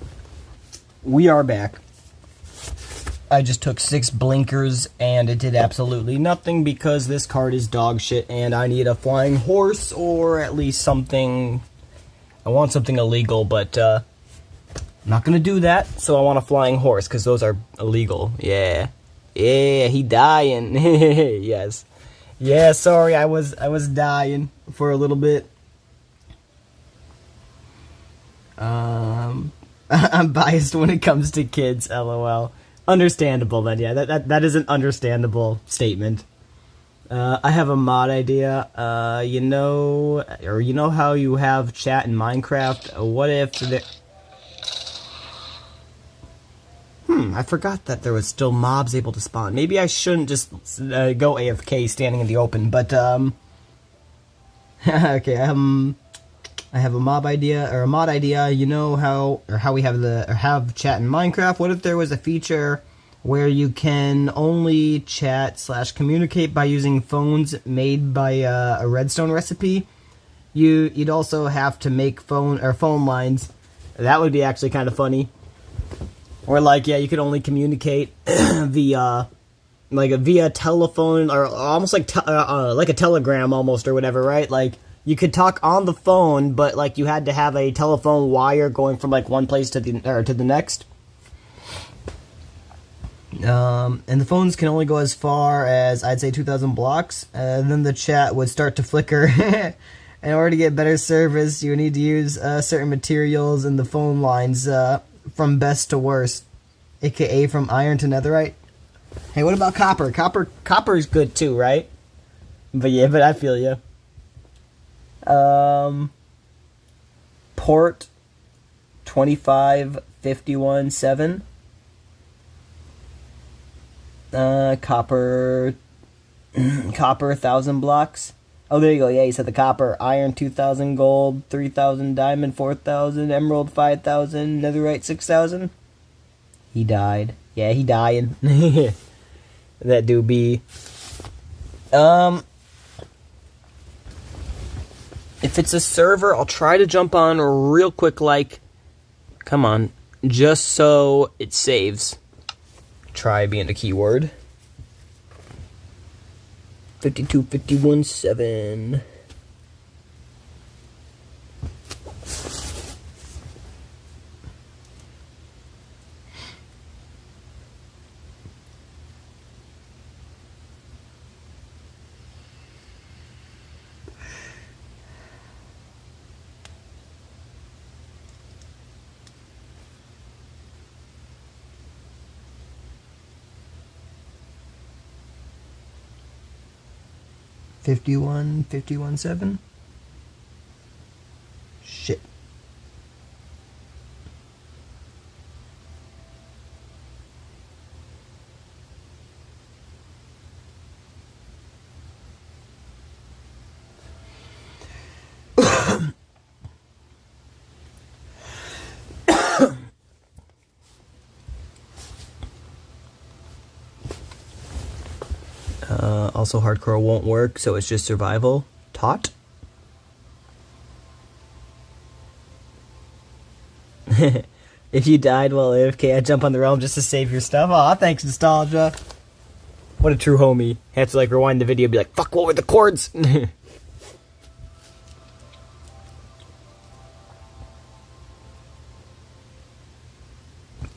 We are back. I just took 6 blinkers and it did absolutely nothing because this card is dog shit and I need a flying horse or at least something. I want something illegal, but I'm not gonna do that, so I want a flying horse because those are illegal. Yeah. Yeah, he dying. Yes. Yeah, sorry, I was dying for a little bit. I'm biased when it comes to kids, lol. Understandable then, yeah, that is an understandable statement. I have a mod idea. You know how you have chat in Minecraft? What if I forgot that there was still mobs able to spawn. Maybe I shouldn't just go AFK standing in the open, but okay, I have a mob idea, or a mod idea. You know how we have chat in Minecraft. What if there was a feature where you can only chat / communicate by using phones made by a redstone recipe? You'd also have to make phone lines. That would be actually kind of funny. Or like, yeah, you could only communicate via telephone, or almost like a telegram almost, or whatever, right? Like, you could talk on the phone, but like you had to have a telephone wire going from like one place to the next. And the phones can only go as far as, I'd say, 2,000 blocks. Then the chat would start to flicker. In order to get better service, you would need to use certain materials in the phone lines, from best to worst, aka from iron to netherite. Hey, what about copper? Copper is good too, right? But yeah, I feel you. Port 25517. Copper 1,000 blocks. Oh, there you go. Yeah, you said the copper. Iron 2,000, gold 3,000, diamond 4,000, emerald 5,000, netherite 6,000. He died. Yeah, he dying. That do be. If it's a server, I'll try to jump on real quick. Like, come on, just so it saves. Try being a keyword. 52517. $51,7. Shit. Also, hardcore won't work, so it's just survival. Taught? If you died while AFK, I'd jump on the realm just to save your stuff. Aw, thanks, Nostalgia. What a true homie. Had to, like, rewind the video and be like, fuck, what were the chords?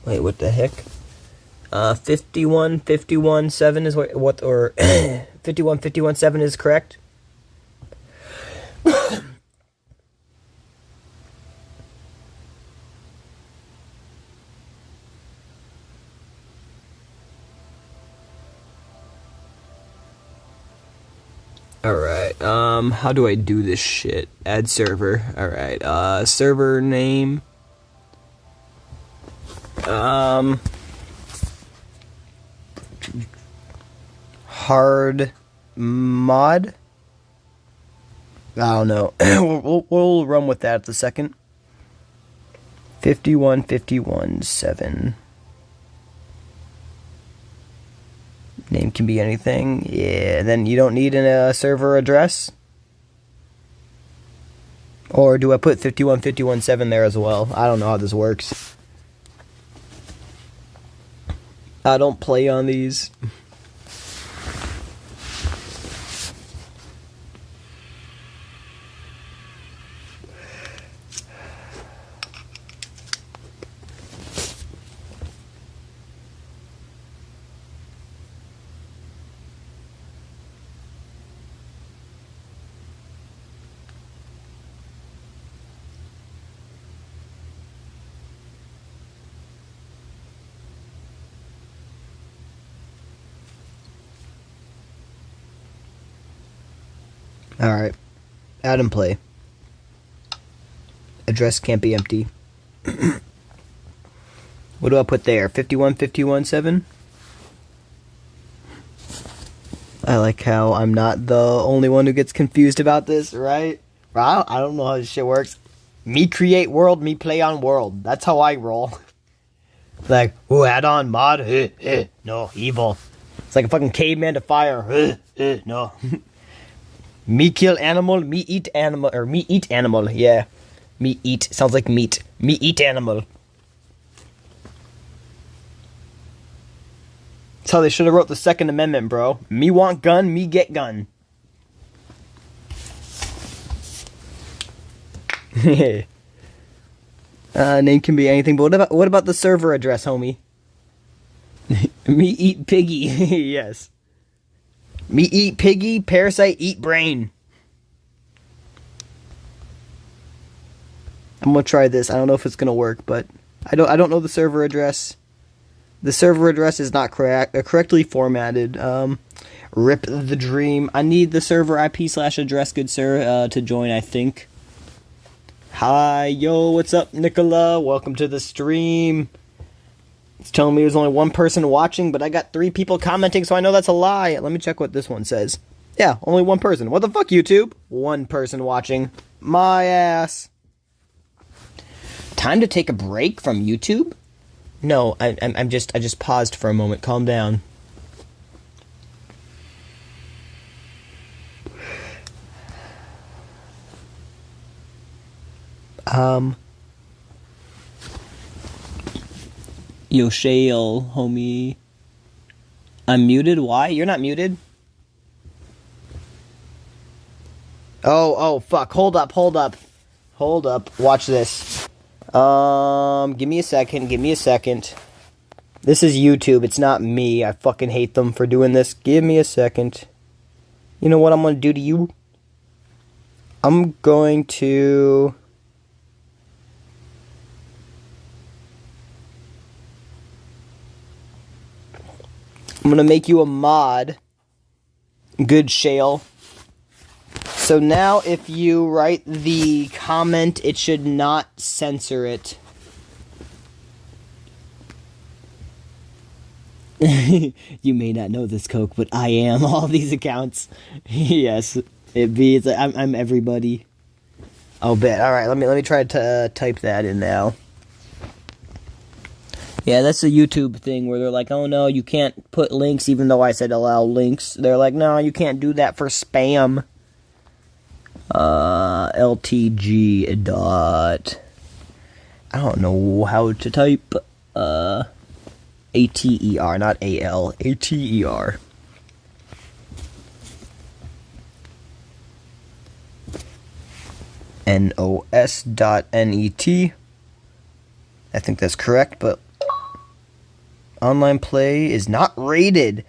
Wait, what the heck? 51517 is what or 51517 is correct. Alright, how do I do this shit? Add server. Alright, server name. Hard mod? I don't know. we'll run with that a second. 51517. Name can be anything. Yeah, then you don't need a server address. Or do I put 51.51.7 there as well? I don't know how this works. I don't play on these. Alright. Add and play. Address can't be empty. What do I put there? 51.51.7? I like how I'm not the only one who gets confused about this, right? I don't know how this shit works. Me create world, me play on world. That's how I roll. Like, ooh, add on mod. No, evil. It's like a fucking caveman to fire. No. Me kill animal, me eat animal, or me eat animal, yeah. Me eat, sounds like meat. Me eat animal. That's how they should have wrote the Second Amendment, bro. Me want gun, me get gun. Name can be anything, but what about the server address, homie? Me eat piggy, yes. Me eat piggy, parasite eat brain. I'm gonna try this. I don't know if it's gonna work, but I don't know the server address. The server address is not correctly formatted. Rip the dream. I need the server IP/address, good sir, to join, I think. Hi, yo, what's up, Nicola? Welcome to the stream. It's telling me there's only one person watching, but I got 3 people commenting, so I know that's a lie. Let me check what this one says. Yeah, only one person. What the fuck, YouTube? 1 person watching. My ass. Time to take a break from YouTube? No, I just paused for a moment. Calm down. Yo, Shale, homie. I'm muted? Why? You're not muted. Oh, fuck. Hold up. Watch this. Give me a second. This is YouTube. It's not me. I fucking hate them for doing this. Give me a second. You know what I'm gonna do to you? I'm going to... I'm gonna make you a mod. Good, Shale. So now if you write the comment, it should not censor it. You may not know this, Coke, but I am all these accounts. Yes, it's like I'm everybody. Oh, bet. All right, let me try to type that in now. Yeah, that's a YouTube thing where they're like, oh no, you can't put links even though I said allow links. They're like, no, you can't do that for spam. LTG dot... I don't know how to type. ATER, not AL. ATER. NOS.NET. I think that's correct, but online play is not rated.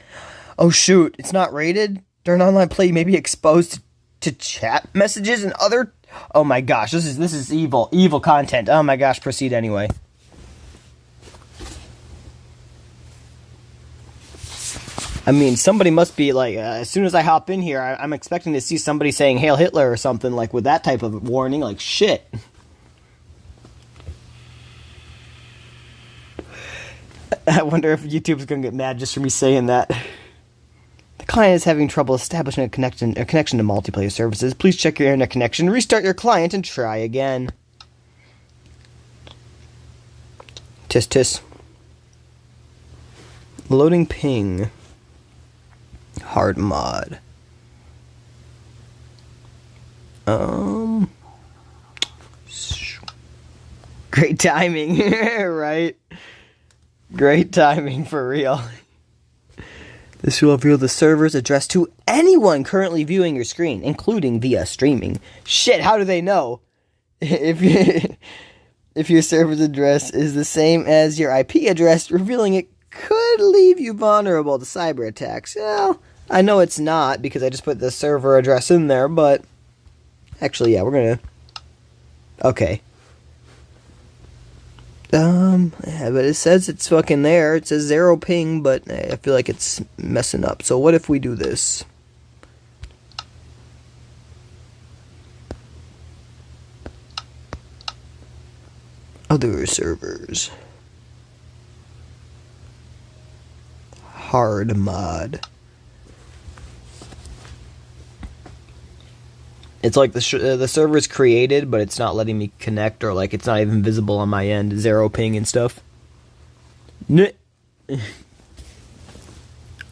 Oh shoot, it's not rated? During online play you may be exposed to chat messages and other... Oh my gosh, this is evil content. Oh my gosh, proceed anyway. I mean, somebody must be like, as soon as I hop in here, I'm expecting to see somebody saying Hail Hitler or something, like with that type of warning, like shit. I wonder if YouTube's gonna get mad just for me saying that. The client is having trouble establishing a connection to multiplayer services. Please check your internet connection, restart your client, and try again. Tis. Loading ping. Hard mod. Great timing, right? Great timing for real. This will reveal the server's address to anyone currently viewing your screen, including via streaming. Shit, how do they know? If your server's address is the same as your IP address, revealing it could leave you vulnerable to cyber attacks. Well, I know it's not because I just put the server address in there, but actually, yeah, we're gonna. Okay. Yeah, but it says it's fucking there. It says 0 ping, but I feel like it's messing up. So what if we do this? Other servers. Hard mod. It's like the server is created, but it's not letting me connect, or like it's not even visible on my end. 0 ping and stuff.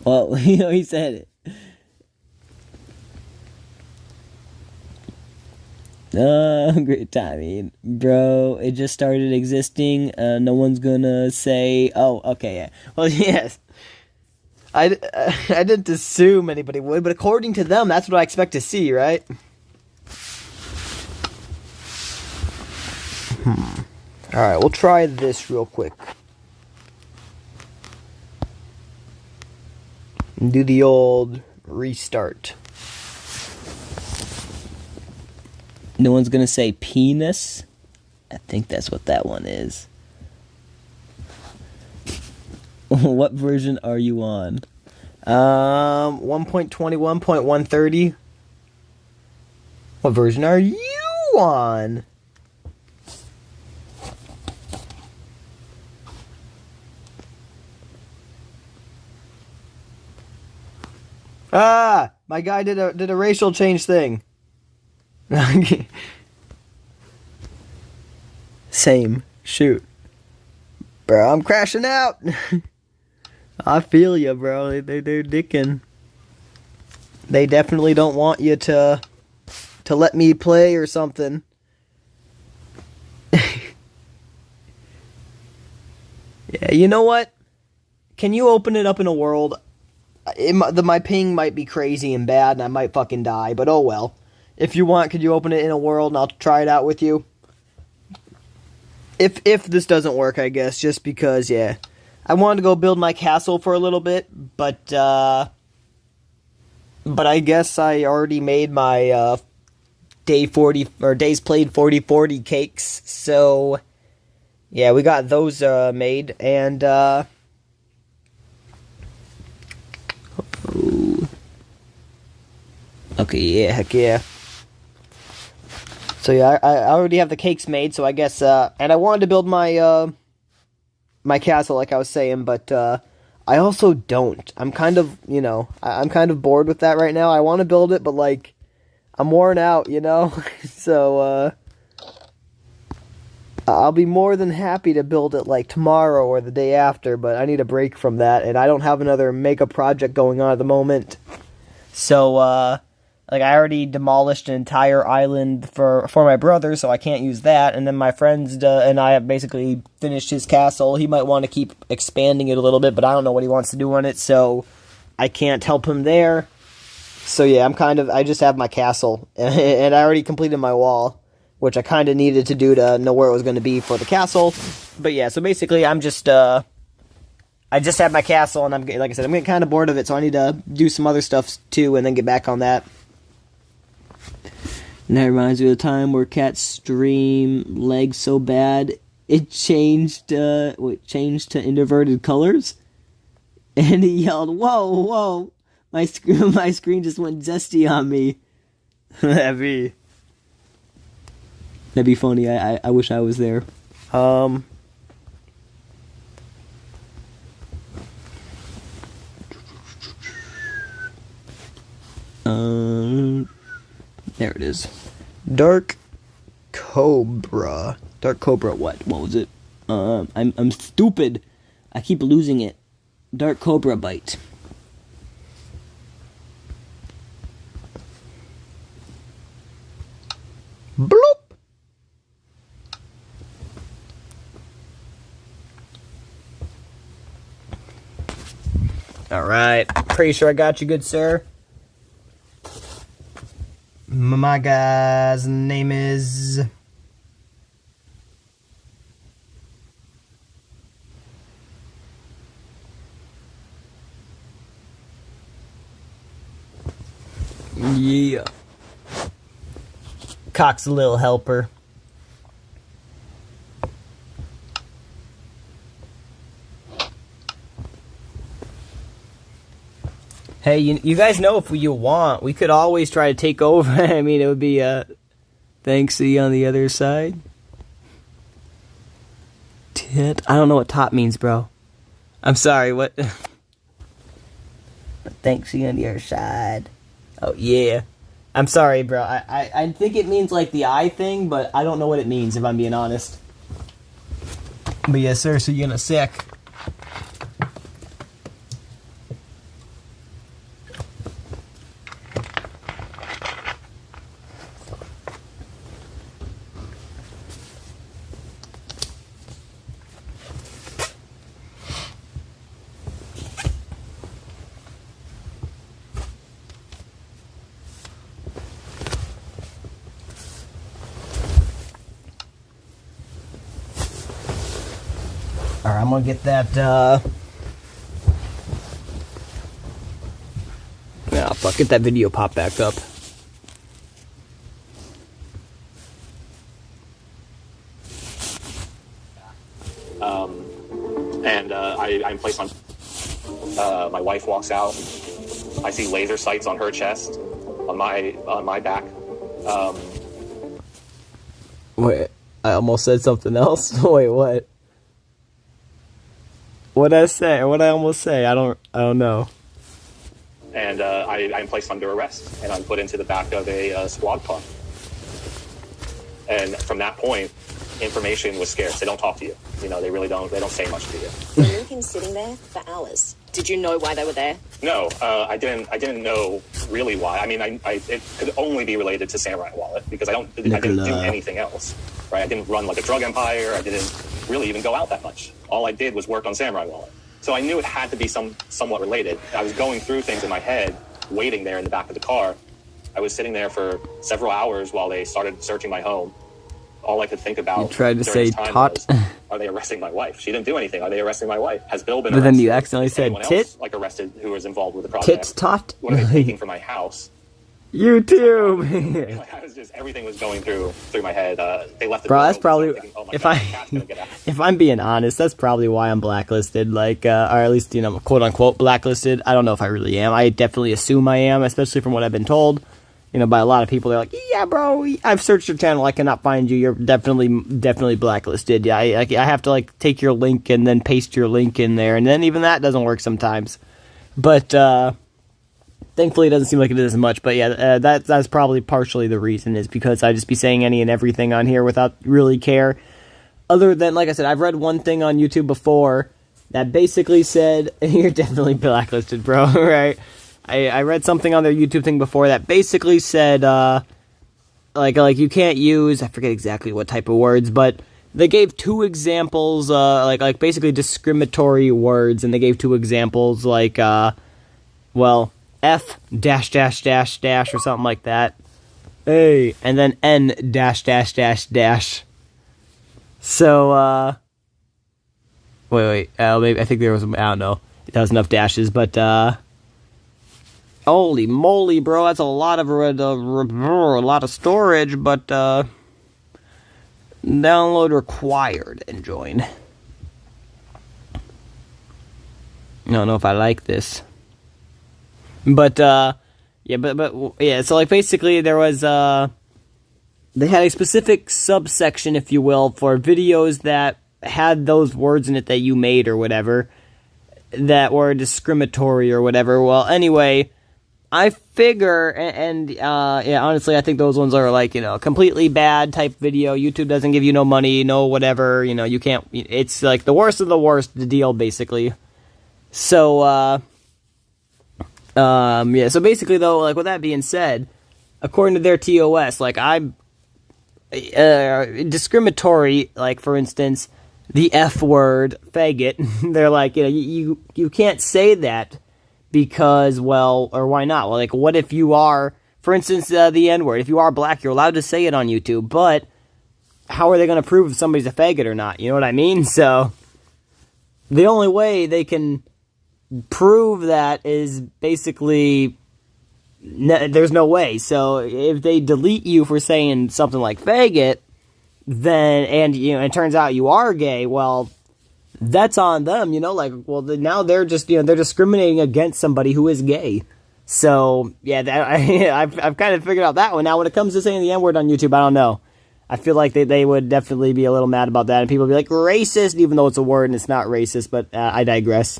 Well, he said it. Great timing, bro. It just started existing. No one's gonna say, "Oh, okay, yeah." Well, yes. I didn't assume anybody would, but according to them, that's what I expect to see, right? Alright, we'll try this real quick. Do the old restart. No one's gonna say penis? I think that's what that one is. What version are you on? 1.21.130. What version are you on? Ah, my guy did a racial change thing. Same. Shoot. Bro, I'm crashing out. I feel you, bro. They're dicking. They definitely don't want you to let me play or something. Yeah, you know what? Can you open it up in a world? My ping might be crazy and bad, and I might fucking die, but oh well. If you want, could you open it in a world, and I'll try it out with you? If this doesn't work, I guess, just because, yeah. I wanted to go build my castle for a little bit, but I guess I already made my, days played 40/40 cakes, so, yeah, we got those, made, and, okay, yeah, heck yeah. So yeah, I already have the cakes made, so I guess, and I wanted to build my, my castle, like I was saying, but, I also don't. I'm kind of, you know, I'm kind of bored with that right now. I want to build it, but, like, I'm worn out, you know? So, I'll be more than happy to build it, like, tomorrow or the day after, but I need a break from that, and I don't have another mega project going on at the moment. So, like, I already demolished an entire island for my brother, so I can't use that. And then my friends and I have basically finished his castle. He might want to keep expanding it a little bit, but I don't know what he wants to do on it, so I can't help him there. So yeah, I just have my castle, and I already completed my wall, which I kind of needed to do to know where it was going to be for the castle. But yeah, so basically I just have my castle, and like I said, I'm getting kind of bored of it, so I need to do some other stuff too, and then get back on that. And that reminds me of the time where Cat's stream lagged so bad it changed to inverted colors, and he yelled, "Whoa, whoa! My screen just went zesty on me." That'd be funny. I wish I was there. There it is. Dark Cobra. Dark Cobra what? What was it? I'm stupid. I keep losing it. Dark Cobra bite. Bloop. Alright, pretty sure I got you, good sir. My guy's name is... Yeah. Cock's a little helper. Hey, you guys know if you want, we could always try to take over. I mean, it would be thanksy on the other side. Tit. I don't know what top means, bro. I'm sorry, what? Thanksy on the other side. Oh, yeah. I'm sorry, bro. I think it means like the eye thing, but I don't know what it means, if I'm being honest. But yes, sir, so you're in a sec. Alright, I'm gonna get that, nah, fuck, get that video pop back up. I'm placed on, my wife walks out, I see laser sights on her chest, on my back. Wait, I almost said something else. Wait, what? What'd I say? What'd I almost say? I don't know. And I'm placed under arrest, and I'm put into the back of a squad car. And from that point, information was scarce. They don't talk to you. You know, they really don't. They don't say much to you. You leave him sitting there for hours. Did you know why they were there? No, I didn't know really why. I mean, it could only be related to Samurai Wallet because I didn't do anything else. Right? I didn't run like a drug empire. I didn't really even go out that much. All I did was work on Samurai Wallet. So I knew it had to be somewhat related. I was going through things in my head, waiting there in the back of the car. I was sitting there for several hours while they started searching my home. All I could think about. You tried to say tot. Are they arresting my wife? She didn't do anything. Are they arresting my wife? Has Bill been But arrested? then you accidentally said Anyone tit? else, like arrested who was involved with the project? Tits tot? What are they taking from my house? YouTube. Like, I was just, everything was going through my head. They left the Bro, door that's open, so probably, I'm thinking, oh my if God, the cat's gonna get out. if I'm being honest, that's probably why I'm blacklisted, like, or at least, you know, quote unquote blacklisted. I don't know if I really am. I definitely assume I am, especially from what I've been told, you know, by a lot of people. They're like, yeah, bro, I've searched your channel, I cannot find you, you're definitely blacklisted. Yeah, I have to, like, take your link and then paste your link in there, and then even that doesn't work sometimes. But, thankfully, it doesn't seem like it is as much, but yeah, that's probably partially the reason, is because I just be saying any and everything on here without really care. Other than, like I said, I've read one thing on YouTube before that basically said, you're definitely blacklisted, bro, right? I read something on their YouTube thing before that basically said, like you can't use, I forget exactly what type of words, but they gave two examples, like basically discriminatory words, and they gave two examples, like, well, F dash dash dash dash or something like that. Hey, and then N dash dash dash dash. So, wait, maybe, I think there was, I don't know, that was enough dashes, but, holy moly, bro, that's a lot of storage, but, download required and join. I don't know if I like this. But, yeah, so, like, basically, there was, they had a specific subsection, if you will, for videos that had those words in it that you made or whatever, that were discriminatory or whatever. Well, anyway, I figure, yeah, honestly, I think those ones are, like, you know, completely bad type video. YouTube doesn't give you no money, no whatever, you know, you can't, it's, like, the worst of the worst deal, basically. So, yeah, so basically, though, like, with that being said, according to their TOS, like, I'm, discriminatory, like, for instance, the F word, faggot, they're like, you know, you can't say that because, well, or why not? Well, like, what if you are, for instance, the N-word? If you are black, you're allowed to say it on YouTube, but how are they going to prove if somebody's a faggot or not? You know what I mean? So, the only way they can prove that is basically, there's no way. So, if they delete you for saying something like faggot, then, and, you know, it turns out you are gay, well, that's on them, you know, like, well, now they're just, you know, they're discriminating against somebody who is gay. So, yeah, I've kind of figured out that one. Now, when it comes to saying the N-word on YouTube, I don't know. I feel like they would definitely be a little mad about that, and people would be like, racist, even though it's a word and it's not racist, but I digress.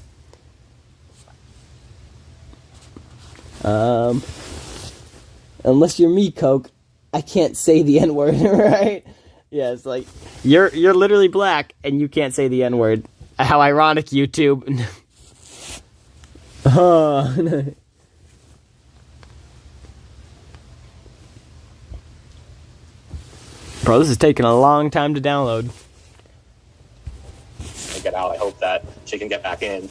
Unless you're me, Coke, I can't say the N-word, right? Yeah, it's like, you're literally black, and you can't say the N-word. How ironic, YouTube. Bro, this is taking a long time to download. Get out. I hope that she can get back in.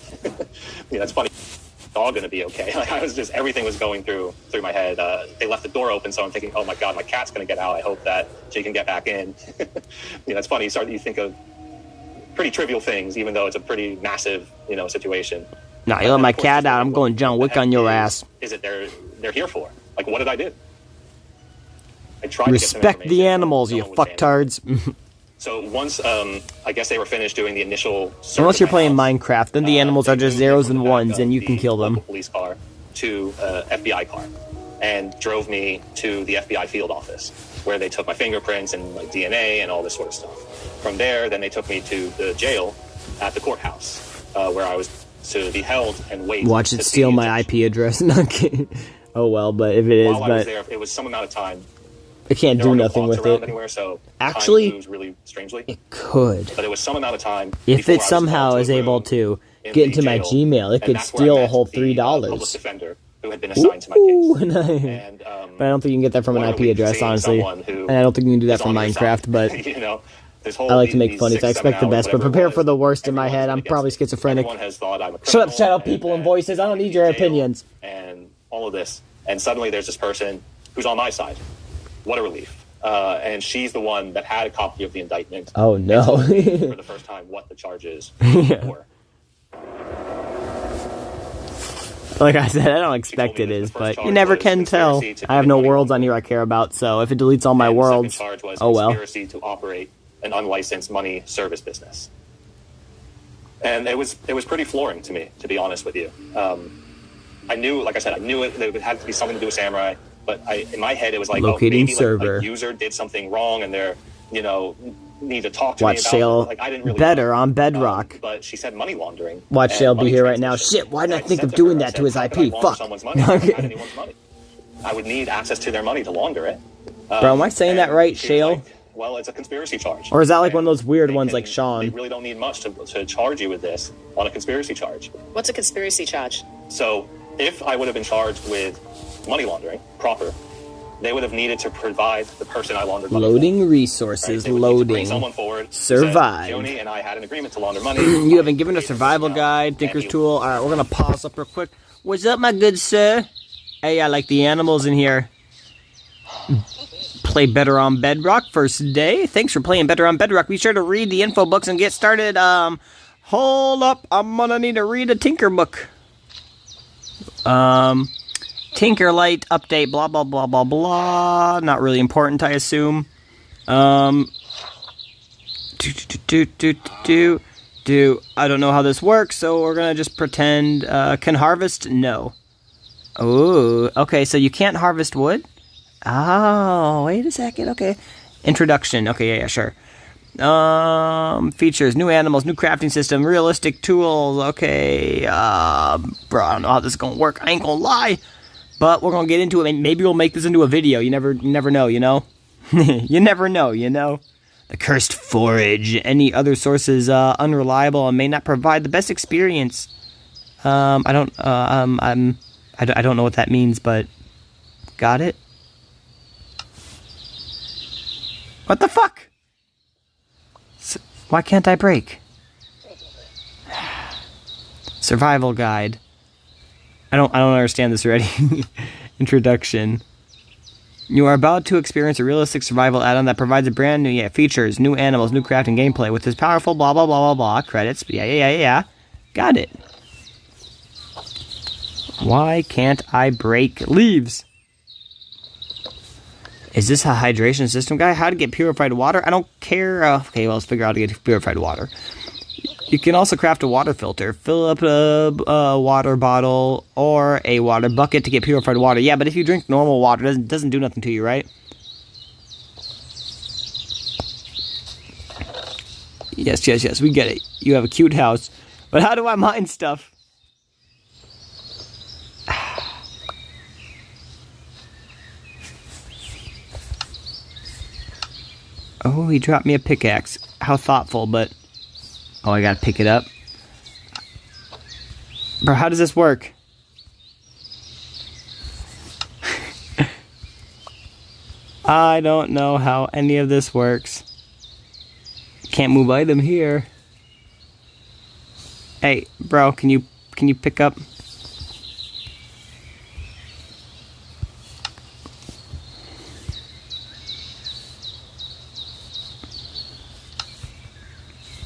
Yeah, it's funny. It's all going to be okay. Like, I was just, everything was going through my head. They left the door open, so I'm thinking, oh my God, my cat's going to get out. I hope that she can get back in. You know, it's funny. You think of pretty trivial things, even though it's a pretty massive, you know, situation. Nah, you let my cat out, I'm going John Wick on your ass. Is it they're here for? Like, what did I do? I tried to respect the animals, you fucktards. So once, I guess they were finished doing the initial. Unless you're playing Minecraft, then the animals are just zeros and ones, and you can kill them. Police car to FBI car, and drove me to the FBI field office, where they took my fingerprints and my DNA and all this sort of stuff. From there, then they took me to the jail at the courthouse, where I was to be held and wait. Watch it steal my IP address. Not kidding. Oh well, but if it is, while I was there, it was some amount of time. I can't do nothing with it. Anywhere, so actually, time moves really strangely. It could. But it was some amount of time. If it somehow is able to get into my Gmail, it could steal a whole $3. Public defender who had been assigned to my case. But I don't think you can get that from an IP address, honestly. And I don't think you can do that from Minecraft, but you know, I like to make funny, so I expect the best, but prepare for the worst in my head. I'm probably schizophrenic. Shut up, people and voices. I don't need your opinions. And all of this. And suddenly there's this person who's on my side. What a relief. And she's the one that had a copy of the indictment. Oh, no. For the first time, what the charges were. Like I said, I don't expect it is, but you never can tell. I have no worlds on here I care about, so if it deletes all my worlds, oh well. Conspiracy to operate an unlicensed money service business. And it was pretty flooring to me, to be honest with you. I knew, like I said, I knew it had to be something to do with Samurai. But in my head, it was like, locating maybe server. Like a user did something wrong, and they're, you know, need to talk to Watch me about Shale it. Like, I didn't really better on Bedrock. But she said money laundering. Watch Shale be here right now. Shit, why didn't I think of doing that to his IP? Fuck. Someone's money. Anyone's money. I would need access to their money to launder it. Bro, am I saying that right, Shale? Like, well, it's a conspiracy charge. Or is that like one of those weird ones like Sean? They really don't need much to charge you with this on a conspiracy charge. What's a conspiracy charge? So, if I would have been charged with money laundering, proper, they would have needed to provide the person I laundered money loading for. Resources, Right? loading. Bring someone forward. Survive. Joni and I had an agreement to launder money. You haven't given a survival guide, Thinker's Tool. Alright, we're gonna pause up real quick. What's up, my good sir? Hey, I like the animals in here. Play better on Bedrock, first day. Thanks for playing better on Bedrock. Be sure to read the info books and get started. Hold up, I'm gonna need to read a Tinker book. Tinker Light update, blah, blah, blah, blah, blah. Not really important, I assume. I don't know how this works, so we're gonna just pretend. Can harvest? No. Oh, okay, so you can't harvest wood? Oh, wait a second, okay. Introduction, okay, yeah, sure. Features, new animals, new crafting system, realistic tools, okay. Bro, I don't know how this is gonna work, I ain't gonna lie. But we're gonna get into it, maybe we'll make this into a video, you never know, you know? You never know, you know? The cursed forage, any other sources, unreliable and may not provide the best experience. I don't know what that means, but got it? What the fuck? Why can't I break? Survival guide. I don't understand this already. Introduction. You are about to experience a realistic survival add-on that provides a brand new features, new animals, new crafting gameplay with this powerful blah blah blah blah blah credits. Yeah. Got it. Why can't I break leaves? Is this a hydration system guy? How to get purified water? I don't care. Okay, well, let's figure out how to get purified water. You can also craft a water filter. Fill up a water bottle or a water bucket to get purified water. Yeah, but if you drink normal water, it doesn't do nothing to you, right? Yes, we get it. You have a cute house. But how do I mine stuff? Oh, he dropped me a pickaxe. How thoughtful, but... Oh, I gotta pick it up. Bro, how does this work? I don't know how any of this works. Can't move item here. Hey, bro, can you pick up?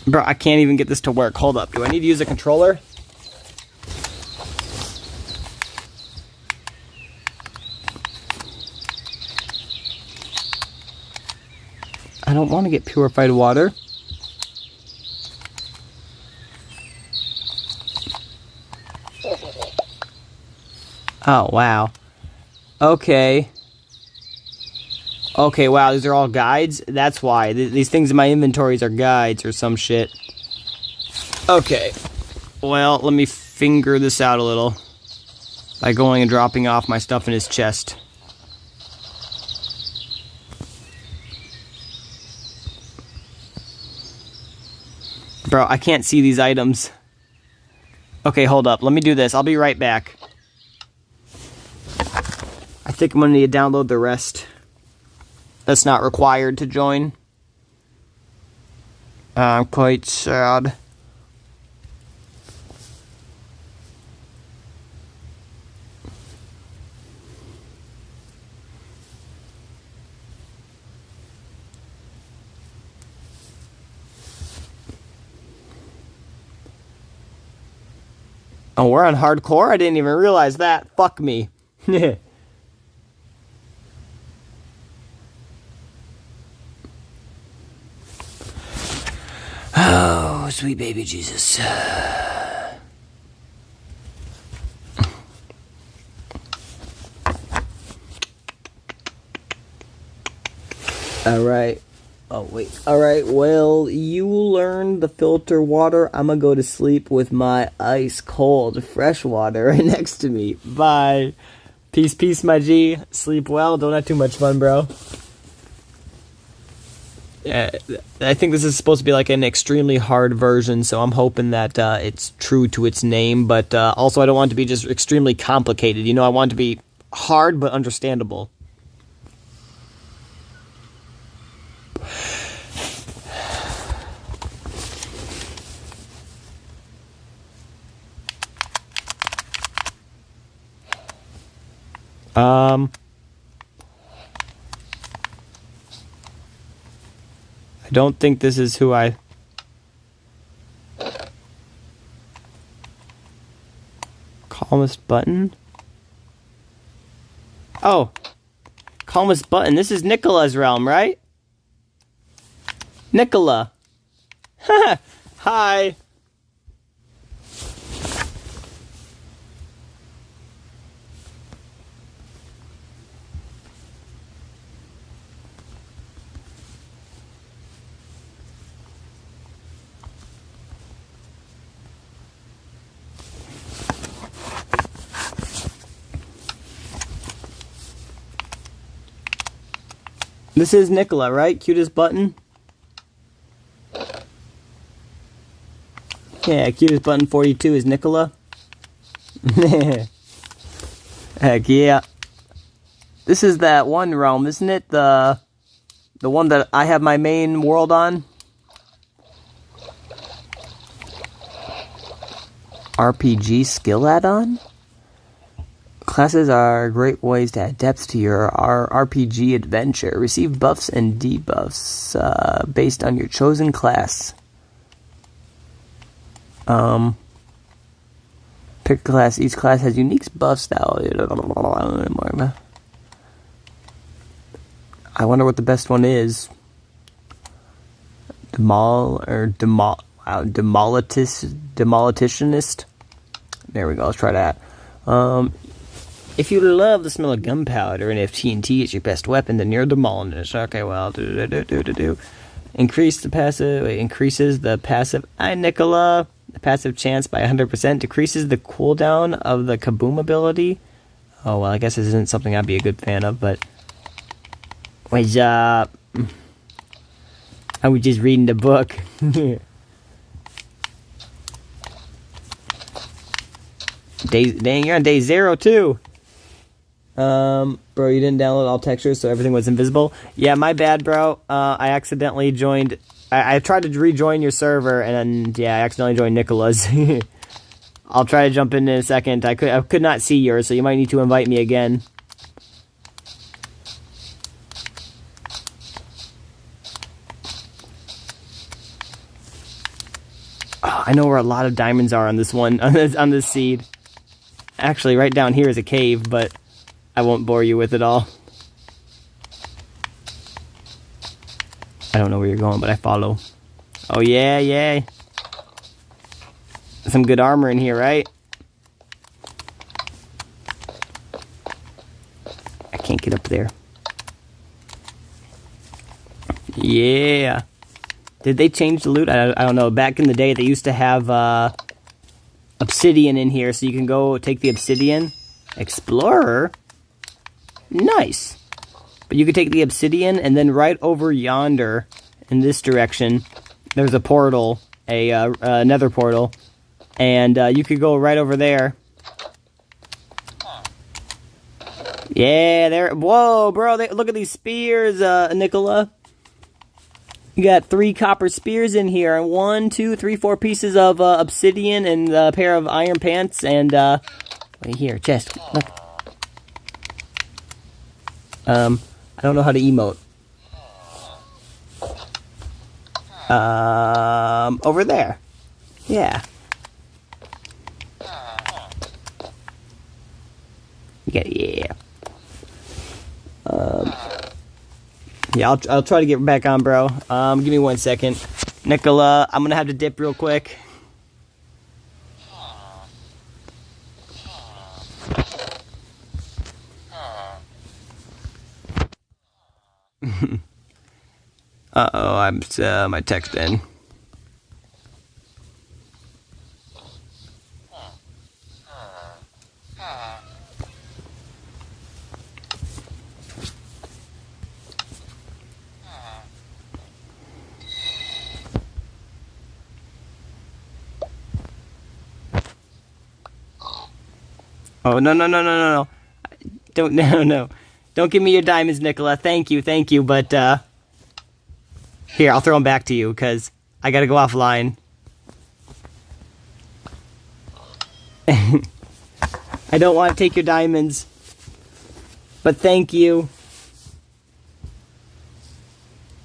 Bro, I can't even get this to work. Hold up. Do I need to use a controller? I don't want to get purified water. Oh, wow. Okay. Okay, wow, these are all guides? That's why. These things in my inventories are guides or some shit. Okay. Well, let me finger this out a little. By going and dropping off my stuff in his chest. Bro, I can't see these items. Okay, hold up. Let me do this. I'll be right back. I think I'm gonna need to download the rest. That's not required to join. I'm quite sad. Oh, we're on hardcore? I didn't even realize that. Fuck me. Oh, sweet baby Jesus. Alright. Oh, wait. Alright, well, you learned the filter water. I'm gonna go to sleep with my ice cold fresh water right next to me. Bye. Peace, my G. Sleep well. Don't have too much fun, bro. I think this is supposed to be like an extremely hard version, so I'm hoping that it's true to its name, but also I don't want it to be just extremely complicated. You know, I want it to be hard but understandable. I don't think this is who I... Calmest button? Oh! Calmest button. This is Nicola's realm, right? Nicola! Hi! This is Nicola, right? Cutest button? Yeah, cutest button 42 is Nicola. Heck yeah. This is that one realm, isn't it? The one that I have my main world on? RPG skill add-on? Classes are great ways to add depth to your RPG adventure. Receive buffs and debuffs based on your chosen class. Pick a class. Each class has unique buffs that... I wonder what the best one is. Demolitionist. There we go. Let's try that. If you love the smell of gunpowder and if TNT is your best weapon, then you're a demolitionist. Okay, well, increases the passive. Nicola. The passive chance by 100%. Decreases the cooldown of the kaboom ability. Oh, well, I guess this isn't something I'd be a good fan of, but... What's up? I was just reading the book. Dang, you're on day 0 too. Bro, you didn't download all textures, so everything was invisible. Yeah, my bad, bro. I accidentally joined. I tried to rejoin your server, and yeah, I accidentally joined Nicola's. I'll try to jump in a second. I could not see yours, so you might need to invite me again. Oh, I know where a lot of diamonds are on this one, on this seed. Actually, right down here is a cave, but I won't bore you with it all. I don't know where you're going, but I follow. Oh, yeah, yeah. Some good armor in here, right? I can't get up there. Yeah. Did they change the loot? I don't know. Back in the day, they used to have obsidian in here, so you can go take the obsidian. Explorer? Nice. But you could take the obsidian, and then right over yonder, in this direction, there's a portal, a nether portal, and you could go right over there. Yeah, there. Whoa, bro! Look at these spears, Nicola. You got 3 copper spears in here, and 1, 2, 3, 4 pieces of obsidian, and a pair of iron pants, and right here, chest. Look. I don't know how to emote. Over there. Yeah. Yeah. Yeah, I'll try to get back on, bro. Give me 1 second. Nicola, I'm gonna have to dip real quick. Uh-oh, I'm my text in. Oh, no. No. Don't give me your diamonds, Nicola. Thank you, but, here, I'll throw them back to you, because I gotta go offline. I don't want to take your diamonds, but thank you.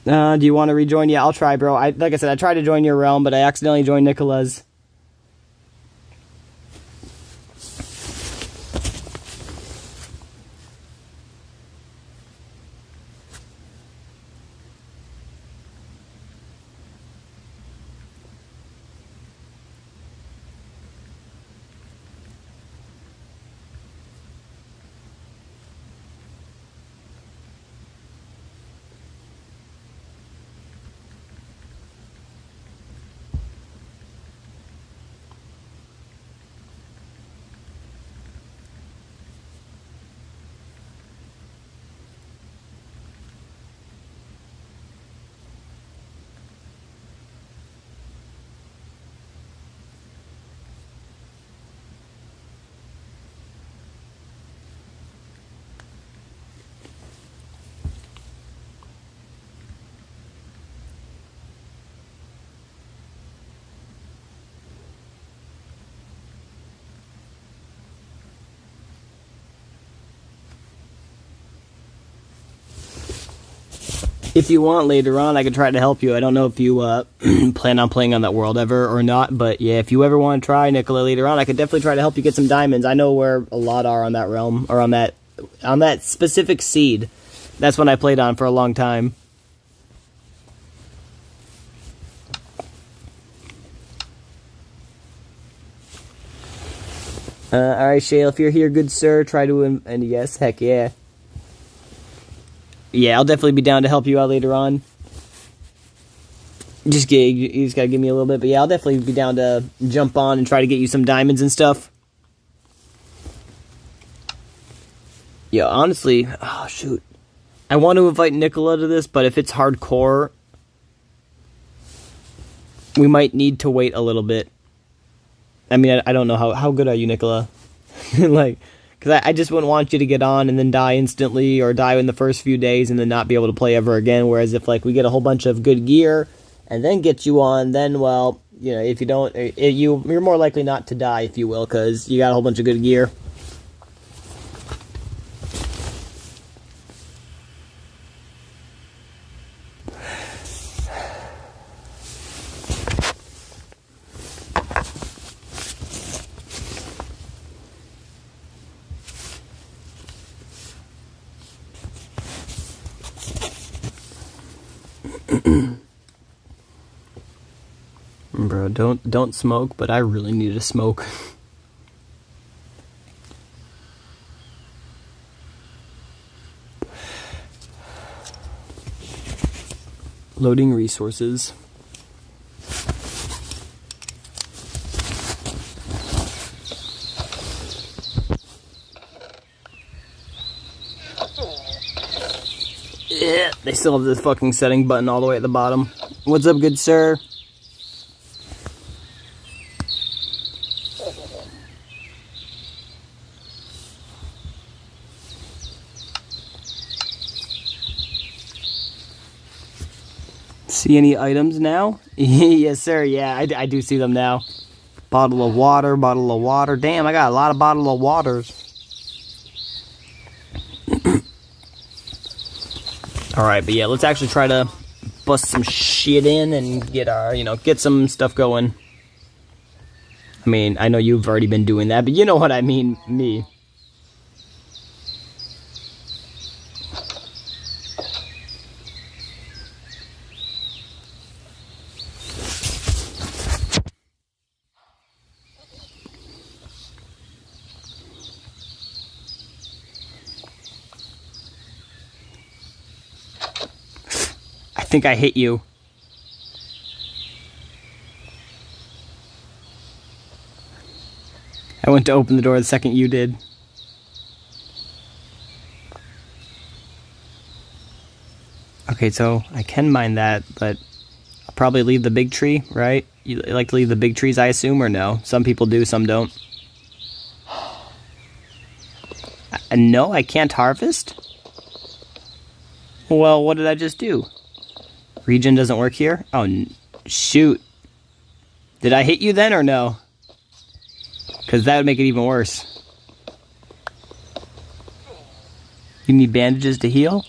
Do you want to rejoin? Yeah, I'll try, bro. Like I said, I tried to join your realm, but I accidentally joined Nicola's. If you want later on, I could try to help you. I don't know if you plan on playing on that world ever or not, but yeah, if you ever want to try, Nicola, later on, I could definitely try to help you get some diamonds. I know where a lot are on that realm, or on that specific seed. That's one I played on for a long time. Alright, Shale, if you're here, good sir, try to... And yes, heck yeah. Yeah, I'll definitely be down to help you out later on. You just gotta give me a little bit, but yeah, I'll definitely be down to jump on and try to get you some diamonds and stuff. Yeah, honestly, oh shoot. I want to invite Nicola to this, but if it's hardcore, we might need to wait a little bit. I mean, I don't know, how good are you, Nicola? Like... Because I just wouldn't want you to get on and then die instantly, or die in the first few days and then not be able to play ever again. Whereas if, like, we get a whole bunch of good gear and then get you on, then, well, you know, if you don't, you're more likely not to die, if you will, because you got a whole bunch of good gear. Bro, don't smoke, but I really need to smoke. Loading resources. Yeah, they still have this fucking setting button all the way at the bottom. What's up, good sir? See any items now? Yes, sir. Yeah, I do see them now. Bottle of water, bottle of water. Damn, I got a lot of bottle of waters. Alright, but yeah, let's actually try to bust some shit in and get our, get some stuff going. I mean, I know you've already been doing that, but you know what I mean, me. I think I hit you. I went to open the door the second you did. Okay, so I can mine that, but I'll probably leave the big tree, right? You like to leave the big trees, I assume, or no? Some people do, some don't. No, I can't harvest? Well, what did I just do? Regen doesn't work here? Oh, shoot. Did I hit you then, or no? Because that would make it even worse. You need bandages to heal?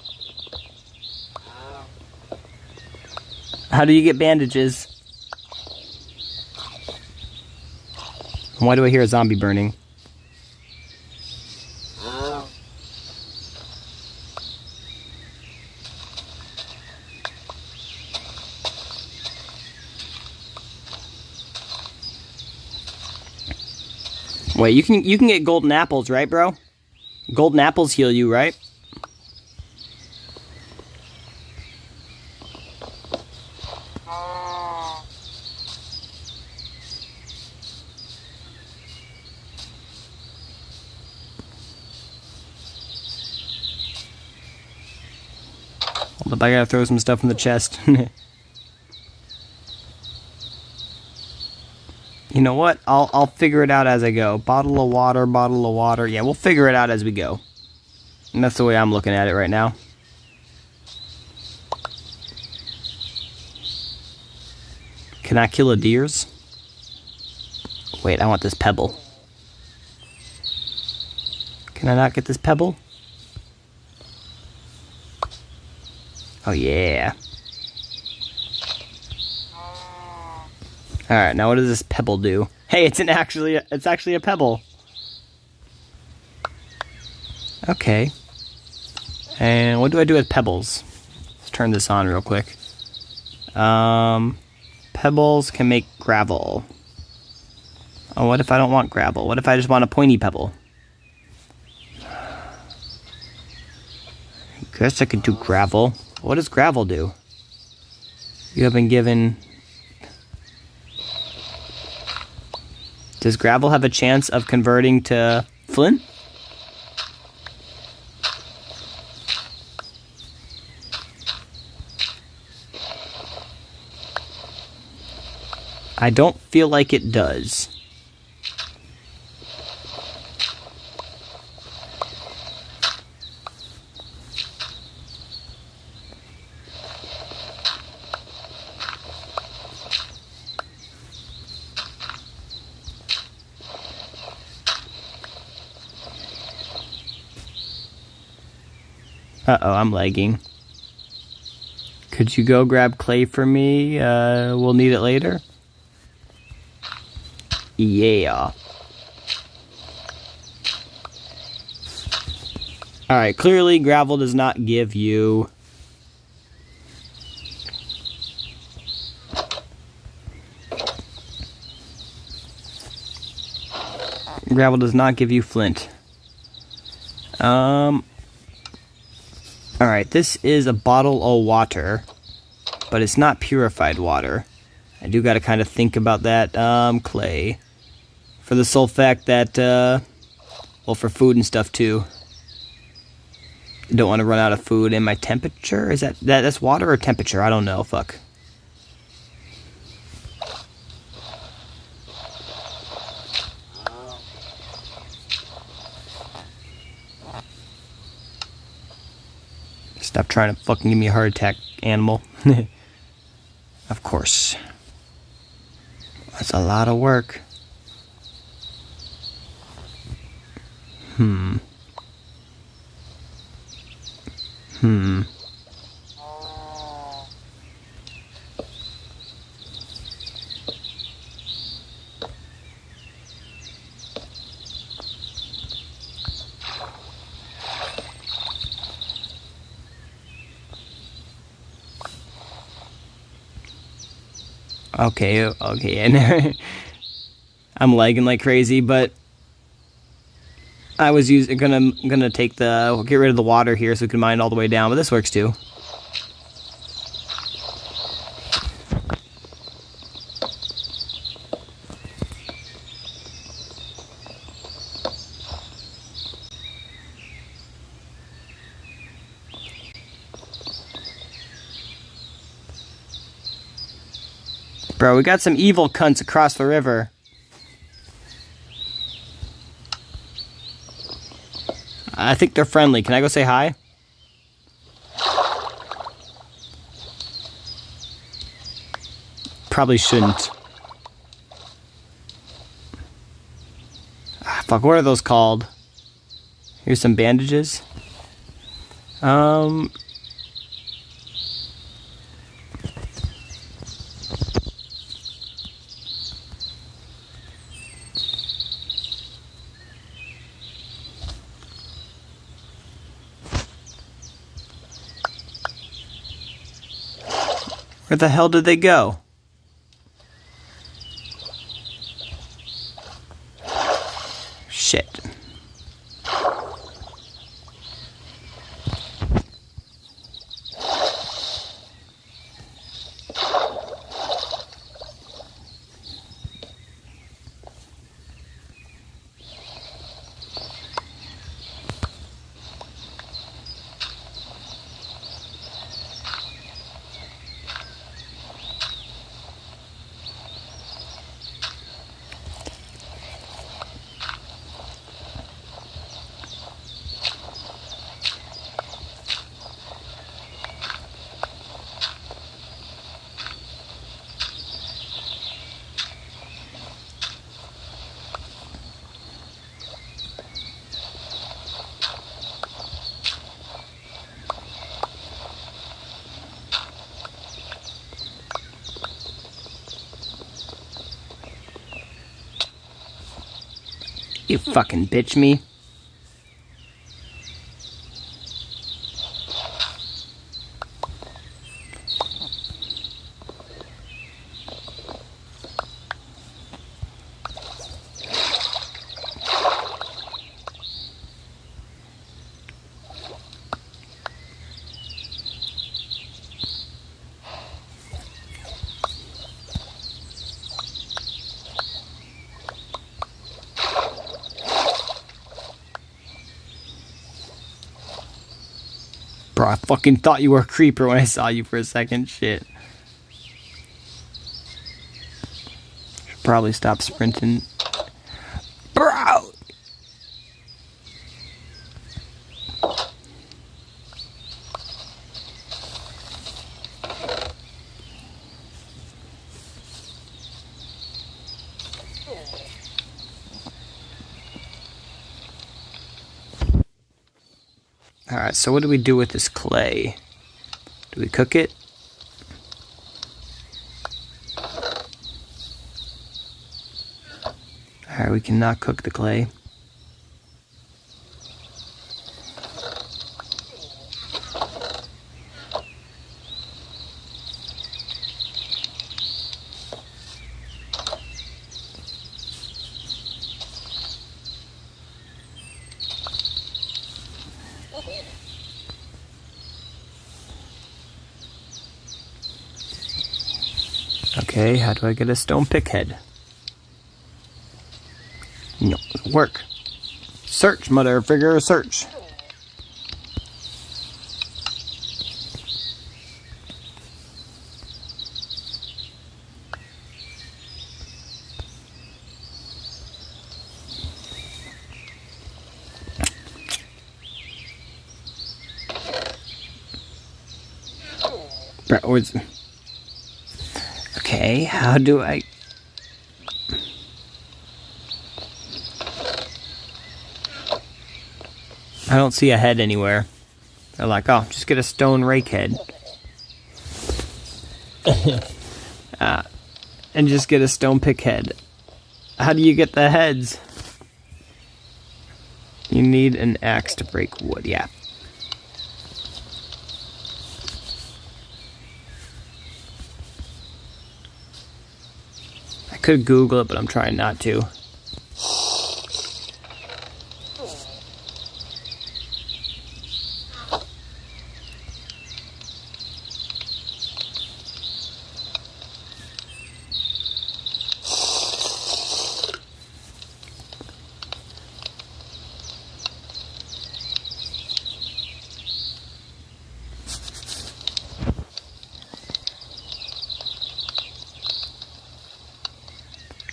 How do you get bandages? Why do I hear a zombie burning? Wait, you can get golden apples, right, bro? Golden apples heal you, right? Hold up, I gotta throw some stuff in the chest. You know what? I'll figure it out as I go. Bottle of water, bottle of water. Yeah, we'll figure it out as we go. And that's the way I'm looking at it right now. Can I kill a deers? Wait, I want this pebble. Can I not get this pebble? Oh yeah. Alright, now what does this pebble do? Hey, it's actually a pebble. Okay. And what do I do with pebbles? Let's turn this on real quick. Pebbles can make gravel. Oh, what if I don't want gravel? What if I just want a pointy pebble? I guess I could do gravel. What does gravel do? You have been given... Does gravel have a chance of converting to flint? I don't feel like it does. Uh-oh, I'm lagging. Could you go grab clay for me? We'll need it later. Yeah. Alright, clearly gravel does not give you... Gravel does not give you flint. Alright, this is a bottle of water, but it's not purified water. I do gotta kind of think about that, clay. For the sole fact that, well, for food and stuff too. I don't want to run out of food. And my temperature? Is that's water or temperature? I don't know, fuck. Stop trying to fucking give me a heart attack, animal. Of course. That's a lot of work. Okay, and I'm lagging like crazy, but I was gonna take get rid of the water here so we can mine all the way down, but this works too. Bro, we got some evil cunts across the river. I think they're friendly. Can I go say hi? Probably shouldn't. Ah, fuck, what are those called? Here's some bandages. Where the hell did they go? Shit. You fucking bitch me. Bro, I fucking thought you were a creeper when I saw you for a second. Shit. Should probably stop sprinting. Bro! Alright, so what do we do with this clay? Do we cook it? Alright, we cannot cook the clay. Okay, how do I get a stone pick head? No, it'll work. Search, motherfucker, search. Okay, how do I... I don't see a head anywhere. They're like, oh, just get a stone rake head. And just get a stone pick head. How do you get the heads? You need an axe to break wood, yeah. I could Google it, but I'm trying not to.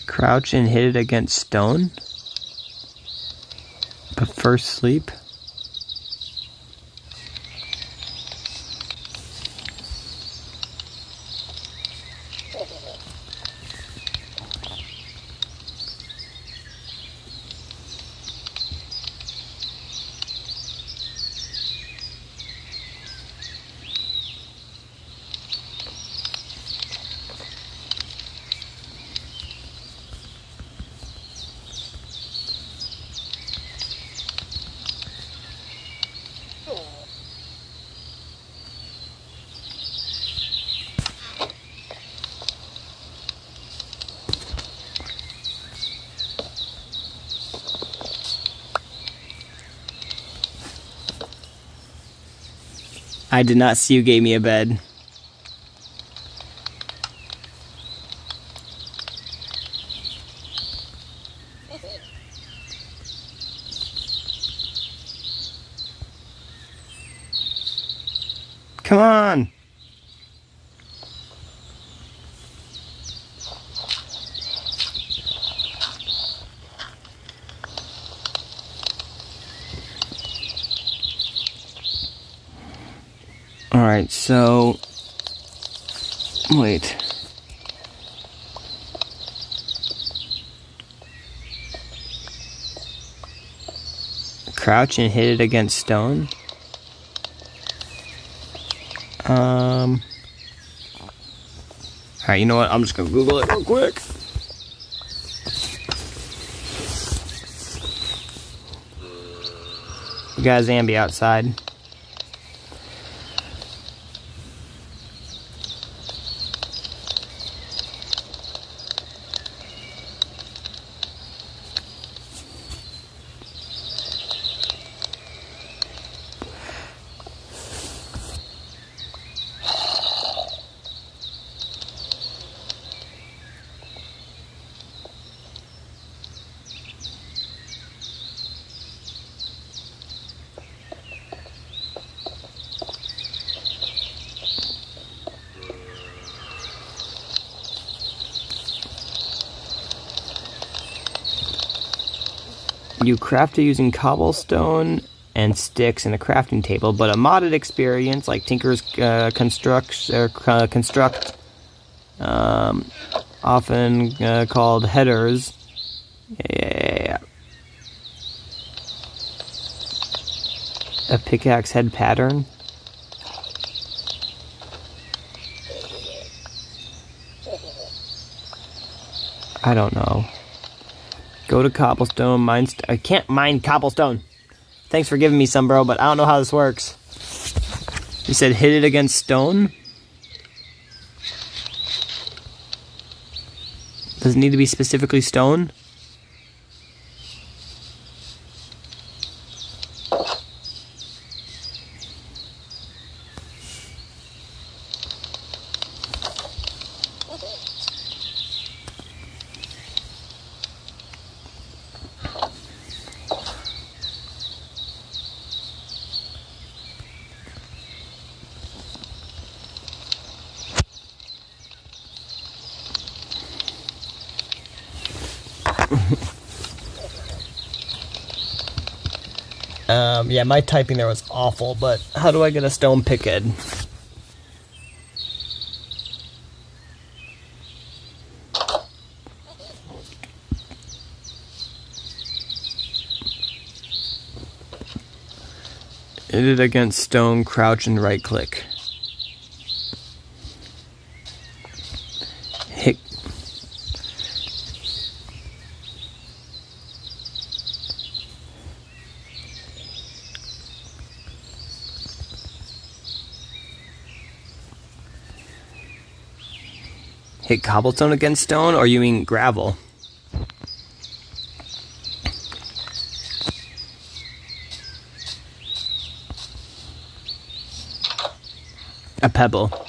Crouch and hit it against stone. But first sleep. I did not see you gave me a bed. Come on. Alright, so... Wait. Crouch and hit it against stone? Alright, you know what? I'm just gonna Google it real quick. got a Zambi outside. You craft it using cobblestone and sticks in a crafting table, but a modded experience like Tinker's construct, often called headers. Yeah. A pickaxe head pattern. I don't know. Go to cobblestone, mine. I can't mine cobblestone. Thanks for giving me some, bro, but I don't know how this works. You said hit it against stone? Does it need to be specifically stone? Yeah, my typing there was awful, but how do I get a stone pickhead? Hit it against stone, crouch, and right click. Hit. Hit cobblestone against stone, or you mean gravel? A pebble.